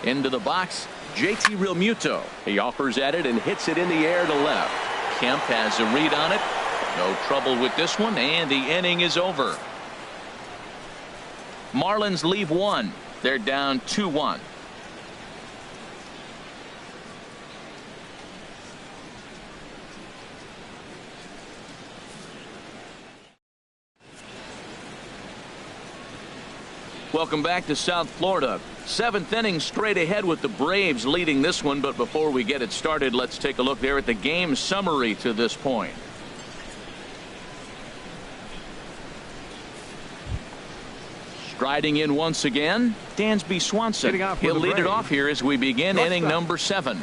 Into the box, JT Realmuto. He offers at it and hits it in the air to left. Kemp has a read on it. No trouble with this one, and the inning is over. Marlins leave one. They're down 2-1. Welcome back to South Florida. 7th inning straight ahead with the Braves leading this one, but before we get it started, let's take a look there at the game summary to this point. Striding in once again, Dansby Swanson. He'll lead it off here as we begin inning number 7.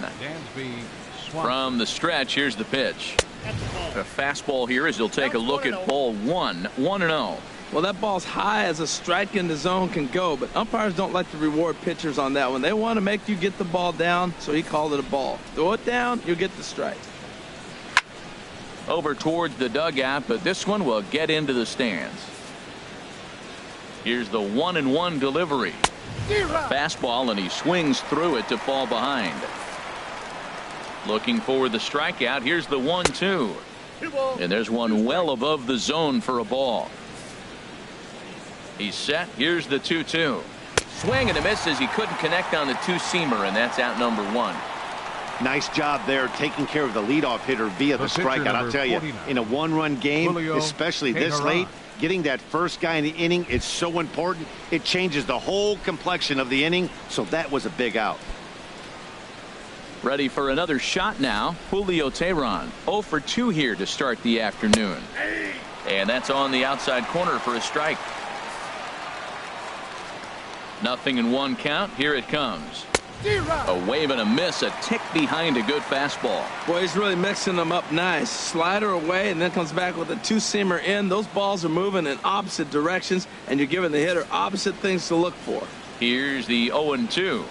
From the stretch, here's the pitch. A fastball here as he'll take a look at ball 1. 1-0. Well, that ball's high as a strike in the zone can go, but umpires don't like to reward pitchers on that one. They want to make you get the ball down, so he called it a ball. Throw it down, you'll get the strike. Over towards the dugout, but this one will get into the stands. Here's the 1-1 delivery. Fastball, and he swings through it to fall behind. Looking for the strikeout. Here's the 1-2. And there's one well above the zone for a ball. He's set. Here's the 2-2. Swing and a miss as he couldn't connect on the two-seamer, and that's out number 1. Nice job there taking care of the leadoff hitter via the strikeout. I'll tell you, in a one-run game, especially this late, getting that first guy in the inning is so important. It changes the whole complexion of the inning, so that was a big out. Ready for another shot now. Julio Teheran 0 for 2 here to start the afternoon. And that's on the outside corner for a strike. 0-1 count. Here it comes. A wave and a miss, a tick behind a good fastball. Boy, he's really mixing them up nice. Slider away and then comes back with a two-seamer in. Those balls are moving in opposite directions, and you're giving the hitter opposite things to look for. Here's the 0-2.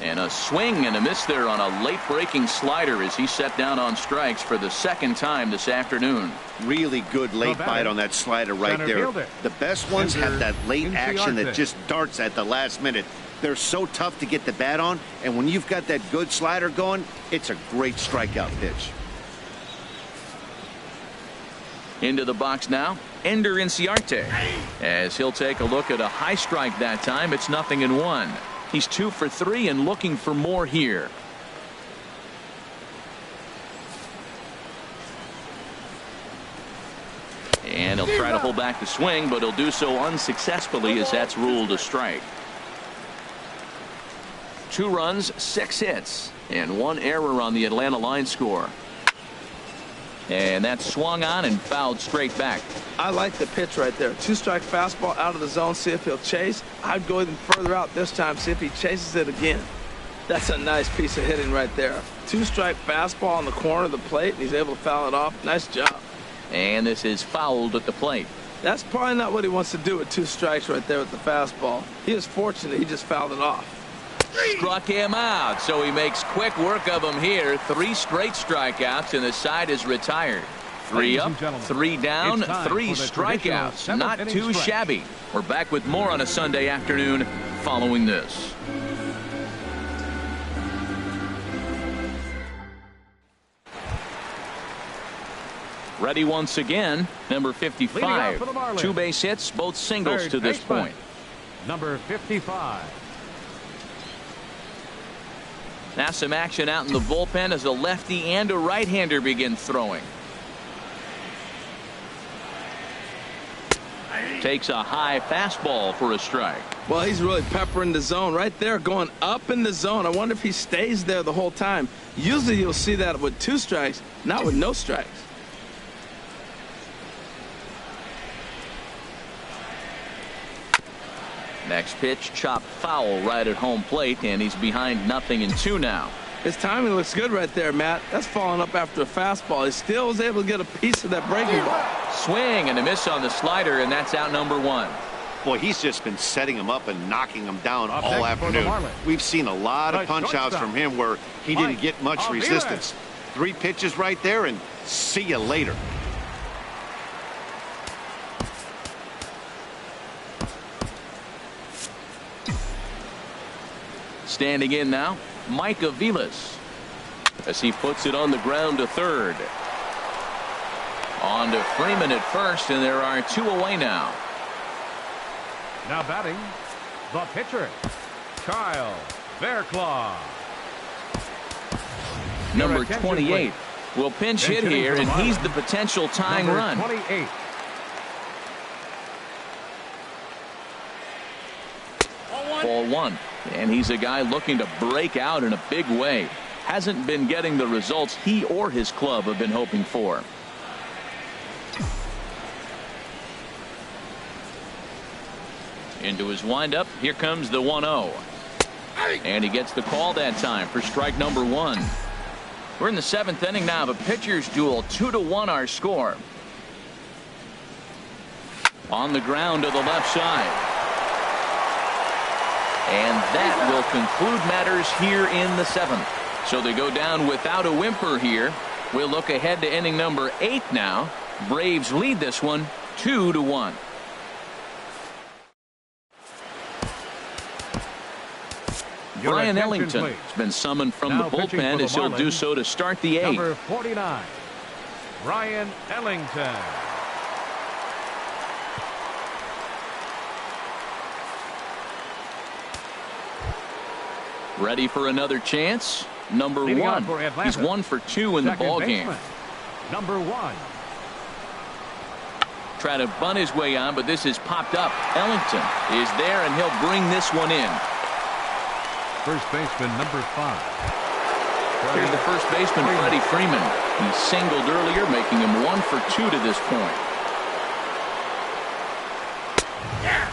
And a swing and a miss there on a late breaking slider as he set down on strikes for the second time this afternoon. Really good late bite on that slider right there. The best ones have that late action that just darts at the last minute. They're so tough to get the bat on, and when you've got that good slider going, it's a great strikeout pitch. Into the box now, Ender Inciarte. As he'll take a look at a high strike that time, it's 0-1. He's 2 for 3 and looking for more here. And he'll try to hold back the swing, but he'll do so unsuccessfully as that's ruled a strike. 2 runs, 6 hits, and 1 error on the Atlanta line score. And that swung on and fouled straight back. I like the pitch right there. 2-strike fastball out of the zone, see if he'll chase. I'd go even further out this time, see if he chases it again. That's a nice piece of hitting right there. 2-strike fastball on the corner of the plate, and he's able to foul it off. Nice job. And this is fouled at the plate. That's probably not what he wants to do with 2 strikes right there with the fastball. He is fortunate he just fouled it off. Struck him out, so he makes quick work of him here. 3 straight strikeouts, and the side is retired. 3 up, 3 down, 3 strikeouts. Not too shabby. We're back with more on a Sunday afternoon following this. Ready once again, number 55. 2 base hits, both singles to this point. Number 55. Now some action out in the bullpen as a lefty and a right-hander begin throwing. Takes a high fastball for a strike. Well, he's really peppering the zone right there, going up in the zone. I wonder if he stays there the whole time. Usually you'll see that with 2 strikes, not with no strikes. Next pitch chopped foul right at home plate, and he's behind 0-2 now. His timing looks good right there, Matt. That's following up after a fastball. He still was able to get a piece of that breaking ball. Swing and a miss on the slider, and that's out number one. Boy, he's just been setting him up and knocking him down all afternoon. We've seen a lot of punch-outs from him where he didn't get much resistance. 3 pitches right there, and see you later. Standing in now, Mike Aviles, as he puts it on the ground to third. On to Freeman at first, and there are 2 away now. Now batting, the pitcher, Kyle Fairclough. Number 28 will pinch hit here, and he's the potential tying run. 28. Ball 1, and he's a guy looking to break out in a big way. Hasn't been getting the results he or his club have been hoping for. Into his windup, here comes the 1-0. And he gets the call that time for strike number 1. We're in the 7th inning now of a pitcher's duel. 2-1 our score. On the ground to the left side. And that will conclude matters here in the 7th. So they go down without a whimper here. We'll look ahead to inning number 8 now. Braves lead this one 2-1. Brian Ellington has been summoned from the bullpen as he'll do so to start the 8th. Number 49, Brian Ellington. Ready for another chance? Number 1. He's 1 for 2 in the ball game. Number 1. Try to bunt his way on, but this is popped up. Ellington is there, and he'll bring this one in. First baseman number 5. Here's the first baseman, Freddie Freeman. He singled earlier, making him 1 for 2 to this point.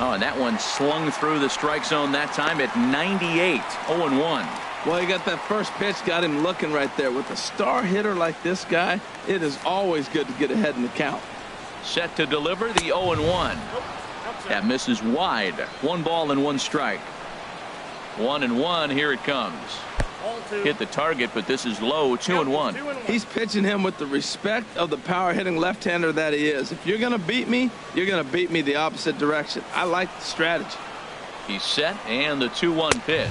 Oh, and that one slung through the strike zone that time at 98. 0-1. Well, he got that first pitch, got him looking right there. With a star hitter like this guy, it is always good to get ahead in the count. Set to deliver the 0-1. That misses wide. 1 ball and 1 strike. 1-1. Here it comes. Hit the target, but this is low. 2-1. He's pitching him with the respect of the power hitting left-hander that he is. If you're going to beat me, you're going to beat me the opposite direction. I like the strategy. He's set, and the 2-1 pitch.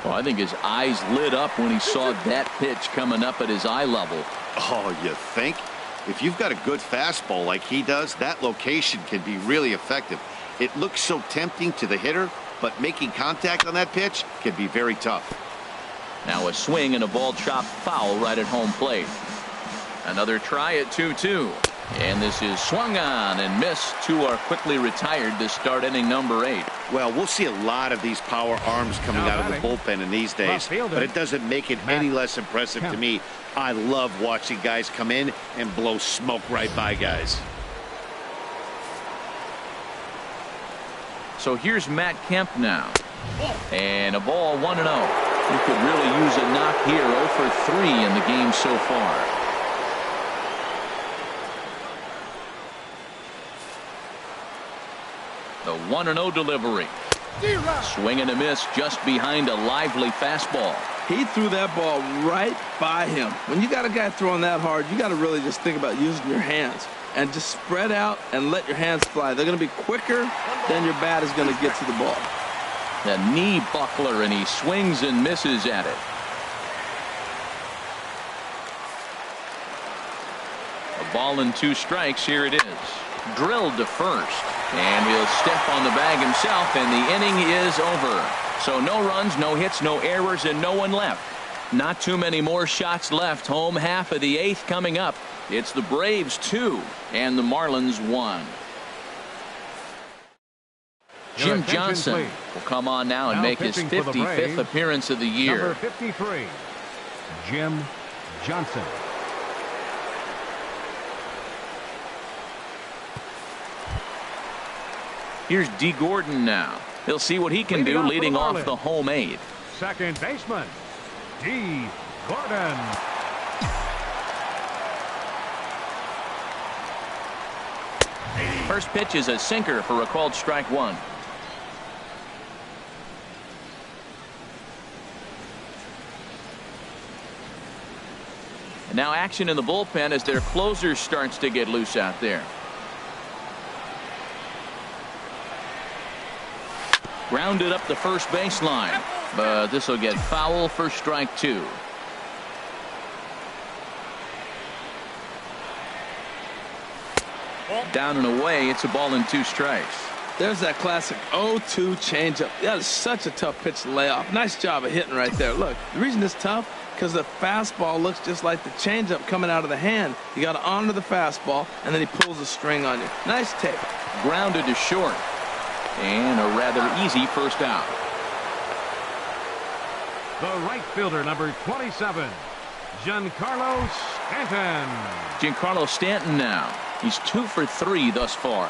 Well, I think his eyes lit up when he saw that pitch coming up at his eye level. Oh, you think? If you've got a good fastball like he does, that location can be really effective. It looks so tempting to the hitter, but making contact on that pitch can be very tough. Now a swing and a ball chopped foul right at home plate. Another try at 2-2. And this is swung on and missed. 2 are quickly retired to start inning number 8. Well, we'll see a lot of these power arms coming out of the bullpen in these days, but it doesn't make it any less impressive to me. I love watching guys come in and blow smoke right by guys. So here's Matt Kemp now. And a ball 1-0. You could really use a knock here. 0 for 3 in the game so far. The 1-0 delivery. Swing and a miss just behind a lively fastball. He threw that ball right by him. When you got a guy throwing that hard, you got to really just think about using your hands and just spread out and let your hands fly. They're going to be quicker than your bat is going to get to the ball. The knee buckler, and he swings and misses at it. A ball and 2 strikes. Here it is. Drilled to first. And he'll step on the bag himself, and the inning is over. So no runs, no hits, no errors, and no one left. Not too many more shots left. Home half of the 8th coming up. It's the Braves 2 and the Marlins 1. Jim Johnson will come on now and make his 55th appearance of the year. Number 53, Jim Johnson. Here's D. Gordon now. He'll see what he can do leading off the home 8. Second baseman, D. Gordon. First pitch is a sinker for a called strike one. And now action in the bullpen as their closer starts to get loose out there. Grounded up the first baseline, but this will get foul for strike two. Down and away, it's a ball and 2 strikes. There's that classic 0-2 changeup. That is such a tough pitch to lay off. Nice job of hitting right there. Look, the reason it's tough, because the fastball looks just like the changeup coming out of the hand. You got to honor the fastball, and then he pulls a string on you. Nice take. Grounded to short. And a rather easy first out. The right fielder, number 27, Giancarlo Stanton. Giancarlo Stanton now. He's 2 for 3 thus far.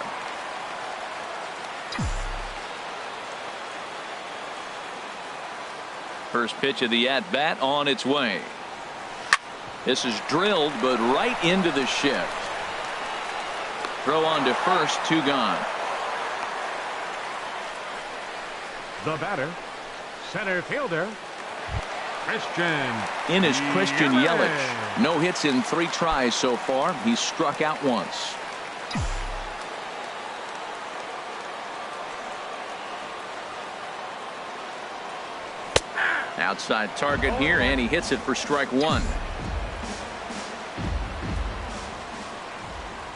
First pitch of the at-bat on its way. This is drilled, but right into the shift. Throw on to first, 2 gone. The batter, center fielder, Christian. In is Christian Yelich. Yelich. No hits in 3 tries so far. He's struck out once. Outside target here, and he hits it for strike 1.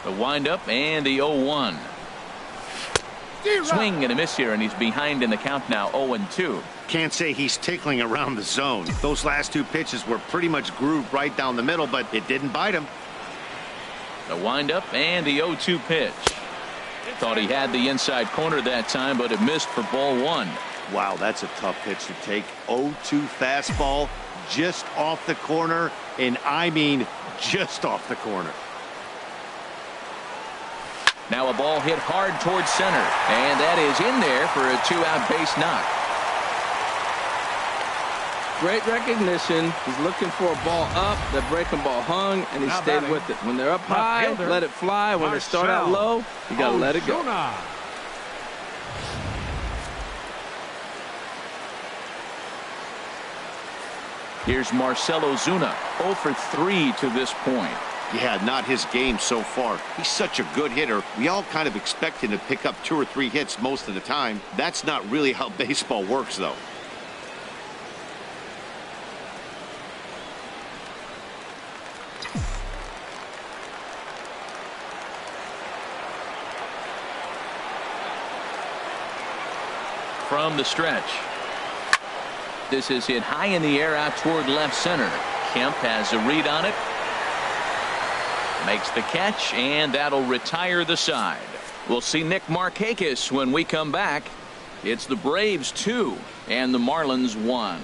The windup and the 0-1. Swing and a miss here, and he's behind in the count now, 0-2. Can't say he's tickling around the zone. Those last 2 pitches were pretty much grooved right down the middle, but it didn't bite him. The windup and the 0-2 pitch. Thought he had the inside corner that time, but it missed for ball 1. Wow, that's a tough pitch to take. 0-2 fastball just off the corner, and I mean just off the corner. Now a ball hit hard towards center, and that is in there for a 2-out base knock. Great recognition. He's looking for a ball up. That breaking ball hung, and he stayed with it. When they're up high, let it fly. When they start out low, you got to let it go. Here's Marcell Ozuna, 0 for 3 to this point. Yeah, not his game so far. He's such a good hitter. We all kind of expect him to pick up 2 or 3 hits most of the time. That's not really how baseball works, though. From the stretch. This is hit high in the air out toward left center. Kemp has a read on it. Makes the catch, and that'll retire the side. We'll see Nick Markakis when we come back. It's the Braves 2 and the Marlins 1.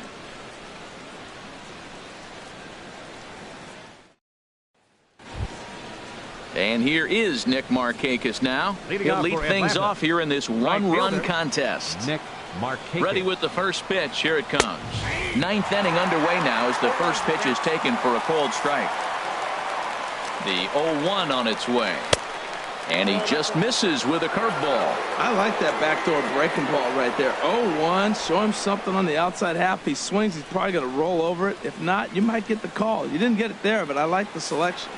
And here is Nick Markakis now. He'll lead things off here in this one-run contest. Nick Markakis. Ready with the first pitch. Here it comes. 9th inning underway now as the first pitch is taken for a called strike. The 0-1 on its way. And he just misses with a curveball. I like that backdoor breaking ball right there. 0-1. Show him something on the outside half. He swings. He's probably going to roll over it. If not, you might get the call. You didn't get it there, but I like the selection.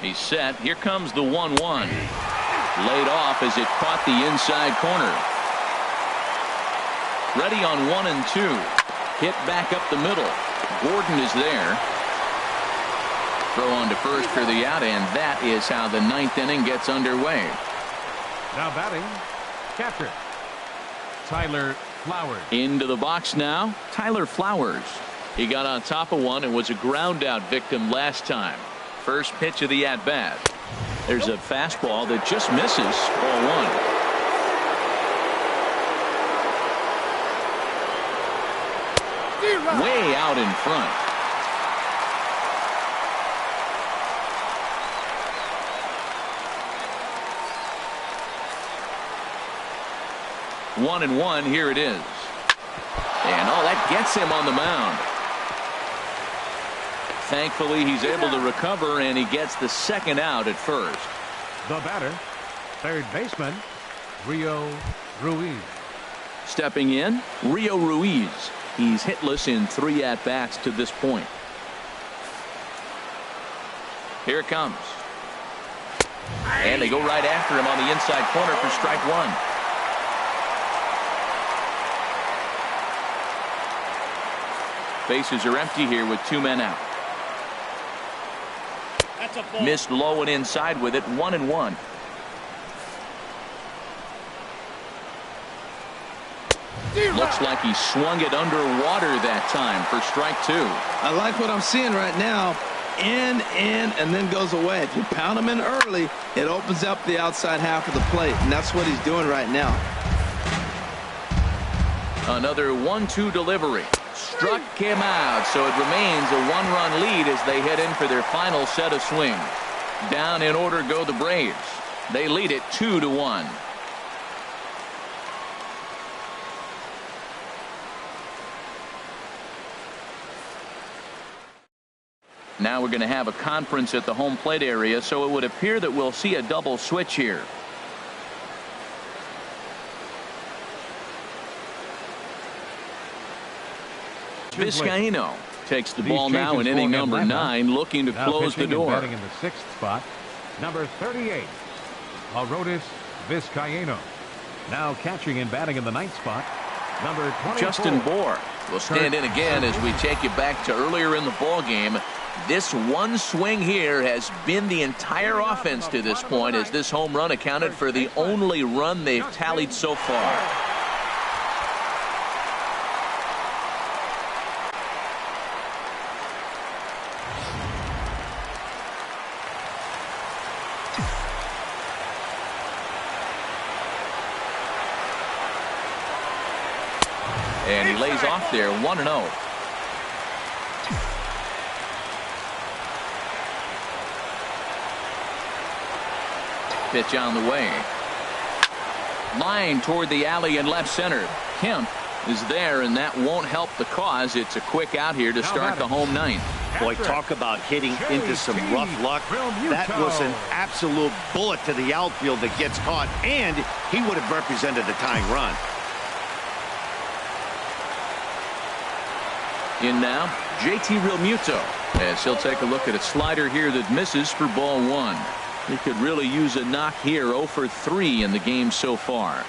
He's set. Here comes the 1-1. Laid off as it caught the inside corner. Ready on 1 and 2. Hit back up the middle. Gordon is there. Throw on to first for the out, and that is how the 9th inning gets underway. Now batting, catcher, Tyler Flowers. Into the box now, Tyler Flowers. He got on top of one and was a ground out victim last time. First pitch of the at-bat. There's a fastball that just misses. Ball 1. Way out in front. One and one, here it is. And that gets him on the mound. Thankfully, he's able to recover, and he gets the second out at first. The batter, third baseman, Rio Ruiz. Stepping in, Rio Ruiz. He's hitless in 3 at-bats to this point. Here it comes. And they go right after him on the inside corner for strike 1. Bases are empty here with 2 men out. Missed low and inside with it, 1-1. Looks like he swung it underwater that time for strike 2. I like what I'm seeing right now. In, and then goes away. If you pound him in early, it opens up the outside half of the plate, and that's what he's doing right now. Another 1-2 delivery. Struck him out, so it remains a 1-run lead as they head in for their final set of swings. Down in order go the Braves. They lead it 2-1. Now we're going to have a conference at the home plate area, so it would appear that we'll see a double switch here. Vizcaino takes the ball now in inning number 9, looking to close the door. Batting in the 6th spot, number 38, Arodys Vizcaino. Now catching and batting in the 9th spot, number 24. Justin Bour will stand in again as we take you back to earlier in the ball game. This one swing here has been the entire offense to this point, as this home run accounted for the only run they've tallied so far. And he lays off there, 1-0. Pitch on the way. Line toward the alley in left center. Kemp is there, and that won't help the cause. It's a quick out here to start the home 9th. Boy, talk about hitting into some rough luck. That was an absolute bullet to the outfield that gets caught, and he would have represented the tying run. In now, JT Realmuto, as he'll take a look at a slider here that misses for ball 1. He could really use a knock here. 0 for 3 in the game so far.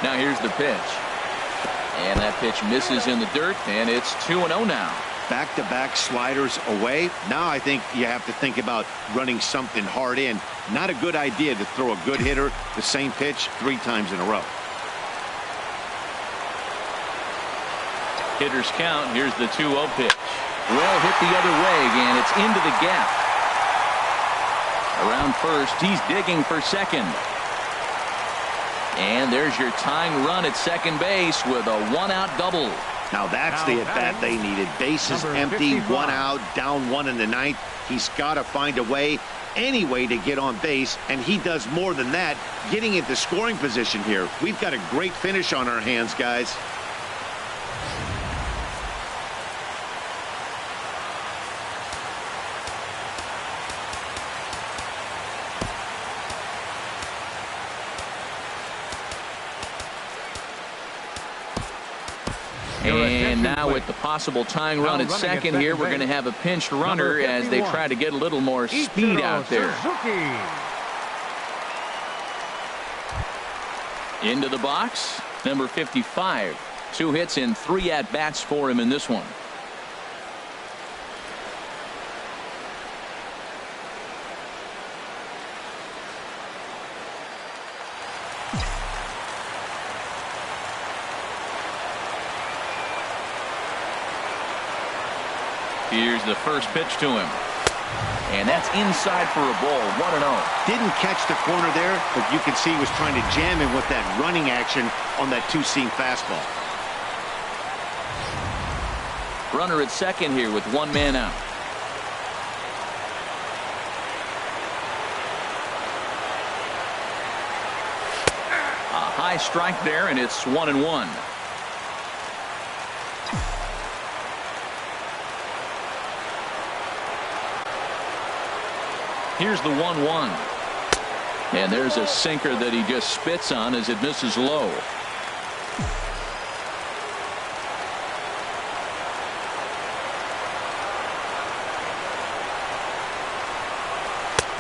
Now here's the pitch. And that pitch misses in the dirt, and it's 2-0 now. Back-to-back sliders away. Now I think you have to think about running something hard in. Not a good idea to throw a good hitter the same pitch 3 times in a row. Hitters count. Here's the 2-0 pitch. Well hit the other way, and it's into the gap. Around first, he's digging for second. And there's your tying run at second base with a 1-out double. Now that's the at-bat they needed. Bases empty, 1 out, down 1 in the 9th. He's got to find a way, any way, to get on base, and he does more than that, getting into scoring position here. We've got a great finish on our hands, guys. And now with the possible tying run at second here, we're going to have a pinched runner as they try to get a little more speed out there. Into the box, number 55. 2 hits and 3 at-bats for him in this one. Here's the first pitch to him. And that's inside for a ball, 1-0. Didn't catch the corner there, but you can see he was trying to jam him with that running action on that 2-seam fastball. Runner at second here with 1 man out. high strike there, and it's 1-1. Here's the 1-1. And there's a sinker that he just spits on as it misses low.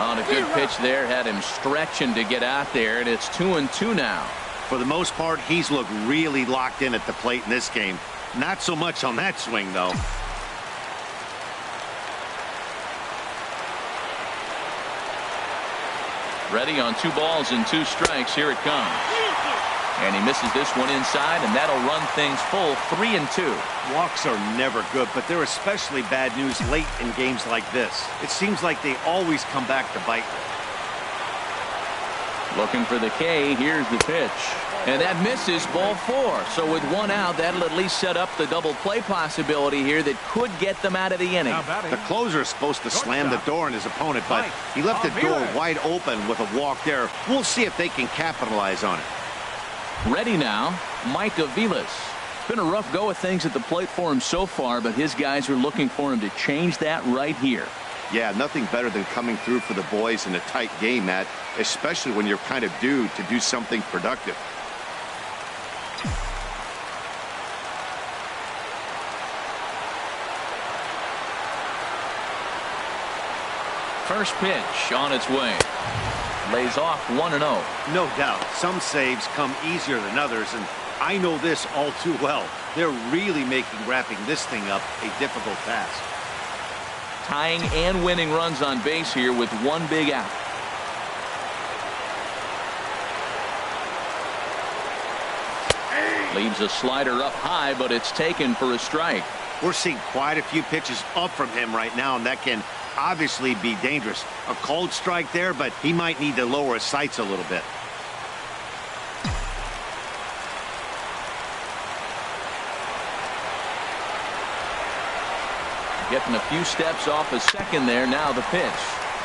On a good pitch there, had him stretching to get out there, and it's 2-2 now. For the most part, he's looked really locked in at the plate in this game. Not so much on that swing, though. Ready on 2 balls and 2 strikes. Here it comes. And he misses this one inside, and that'll run things full 3-2. Walks are never good, but they're especially bad news late in games like this. It seems like they always come back to bite. Looking for the K. Here's the pitch. And that misses, ball 4. So with 1 out, that'll at least set up the double play possibility here that could get them out of the inning. The closer is supposed to slam the door on his opponent, but he left the door wide open with a walk there. We'll see if they can capitalize on it. Ready now, Mike Aviles. It's been a rough go of things at the plate for him so far, but his guys are looking for him to change that right here. Yeah, nothing better than coming through for the boys in a tight game, Matt, especially when you're kind of due to do something productive. First pitch on its way. Lays off 1-0. No doubt. Some saves come easier than others, and I know this all too well. They're really making wrapping this thing up a difficult task. Tying and winning runs on base here with 1 big out. Leaves a slider up high, but it's taken for a strike. We're seeing quite a few pitches up from him right now, and that can obviously be dangerous. A cold strike there, but he might need to lower his sights a little bit. Getting a few steps off a second there. Now the pitch.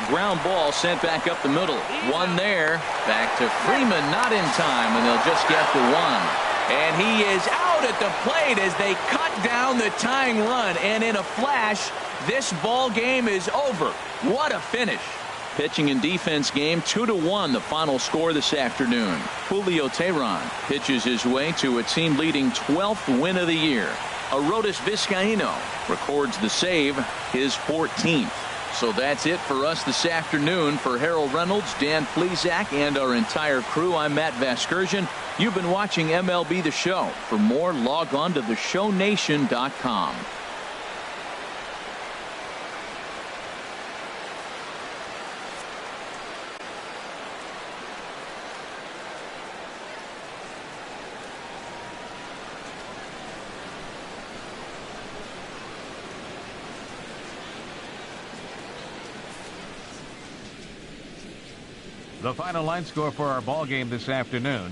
Ground ball sent back up the middle. 1 there. Back to Freeman, not in time, and they'll just get the 1. And he is out at the plate as they cut down the tying run. And in a flash, this ball game is over. What a finish. Pitching and defense game 2-1, the final score this afternoon. Julio Teheran pitches his way to a team leading 12th win of the year. Arodys Vizcaino records the save, his 14th. So that's it for us this afternoon. For Harold Reynolds, Dan Plesac, and our entire crew, I'm Matt Vasgersian. You've been watching MLB The Show. For more, log on to theshownation.com. The final line score for our ball game this afternoon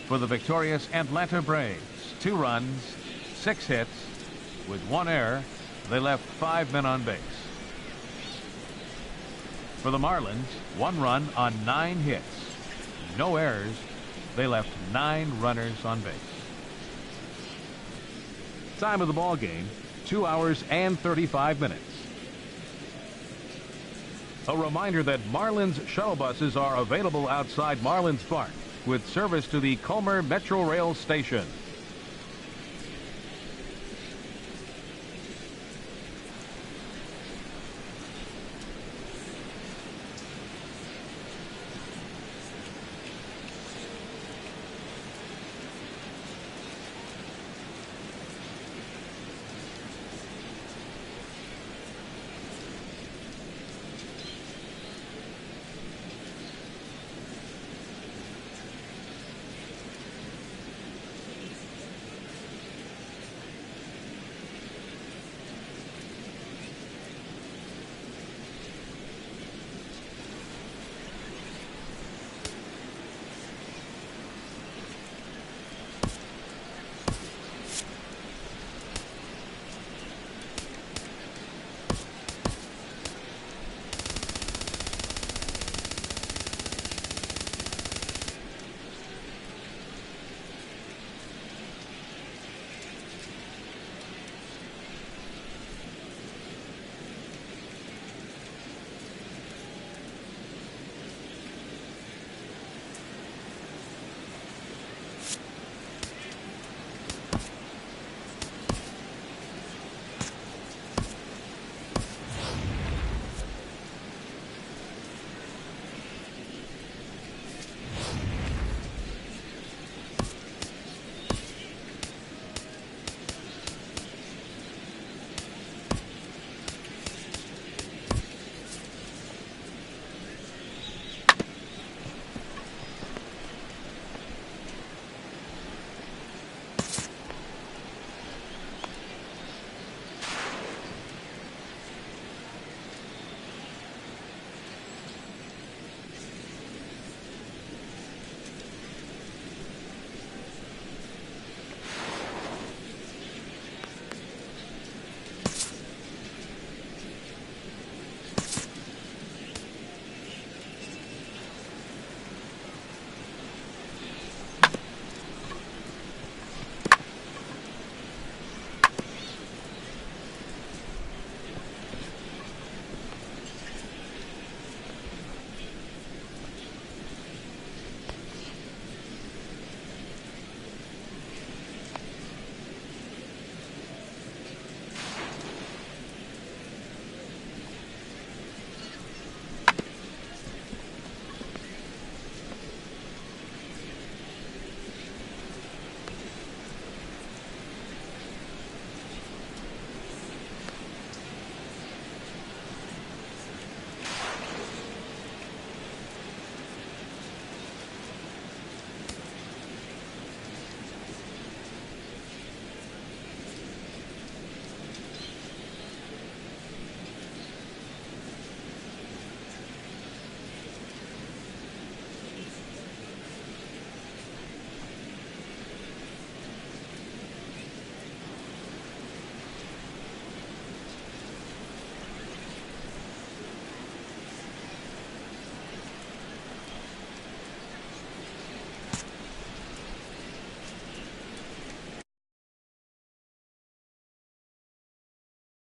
for the victorious Atlanta Braves. 2 runs, 6 hits. With 1 error, they left 5 men on base. For the Marlins, 1 run on 9 hits. No errors. They left 9 runners on base. Time of the ball game, 2 hours and 35 minutes. A reminder that Marlins shuttle buses are available outside Marlins Park with service to the Culmer Metro Rail station.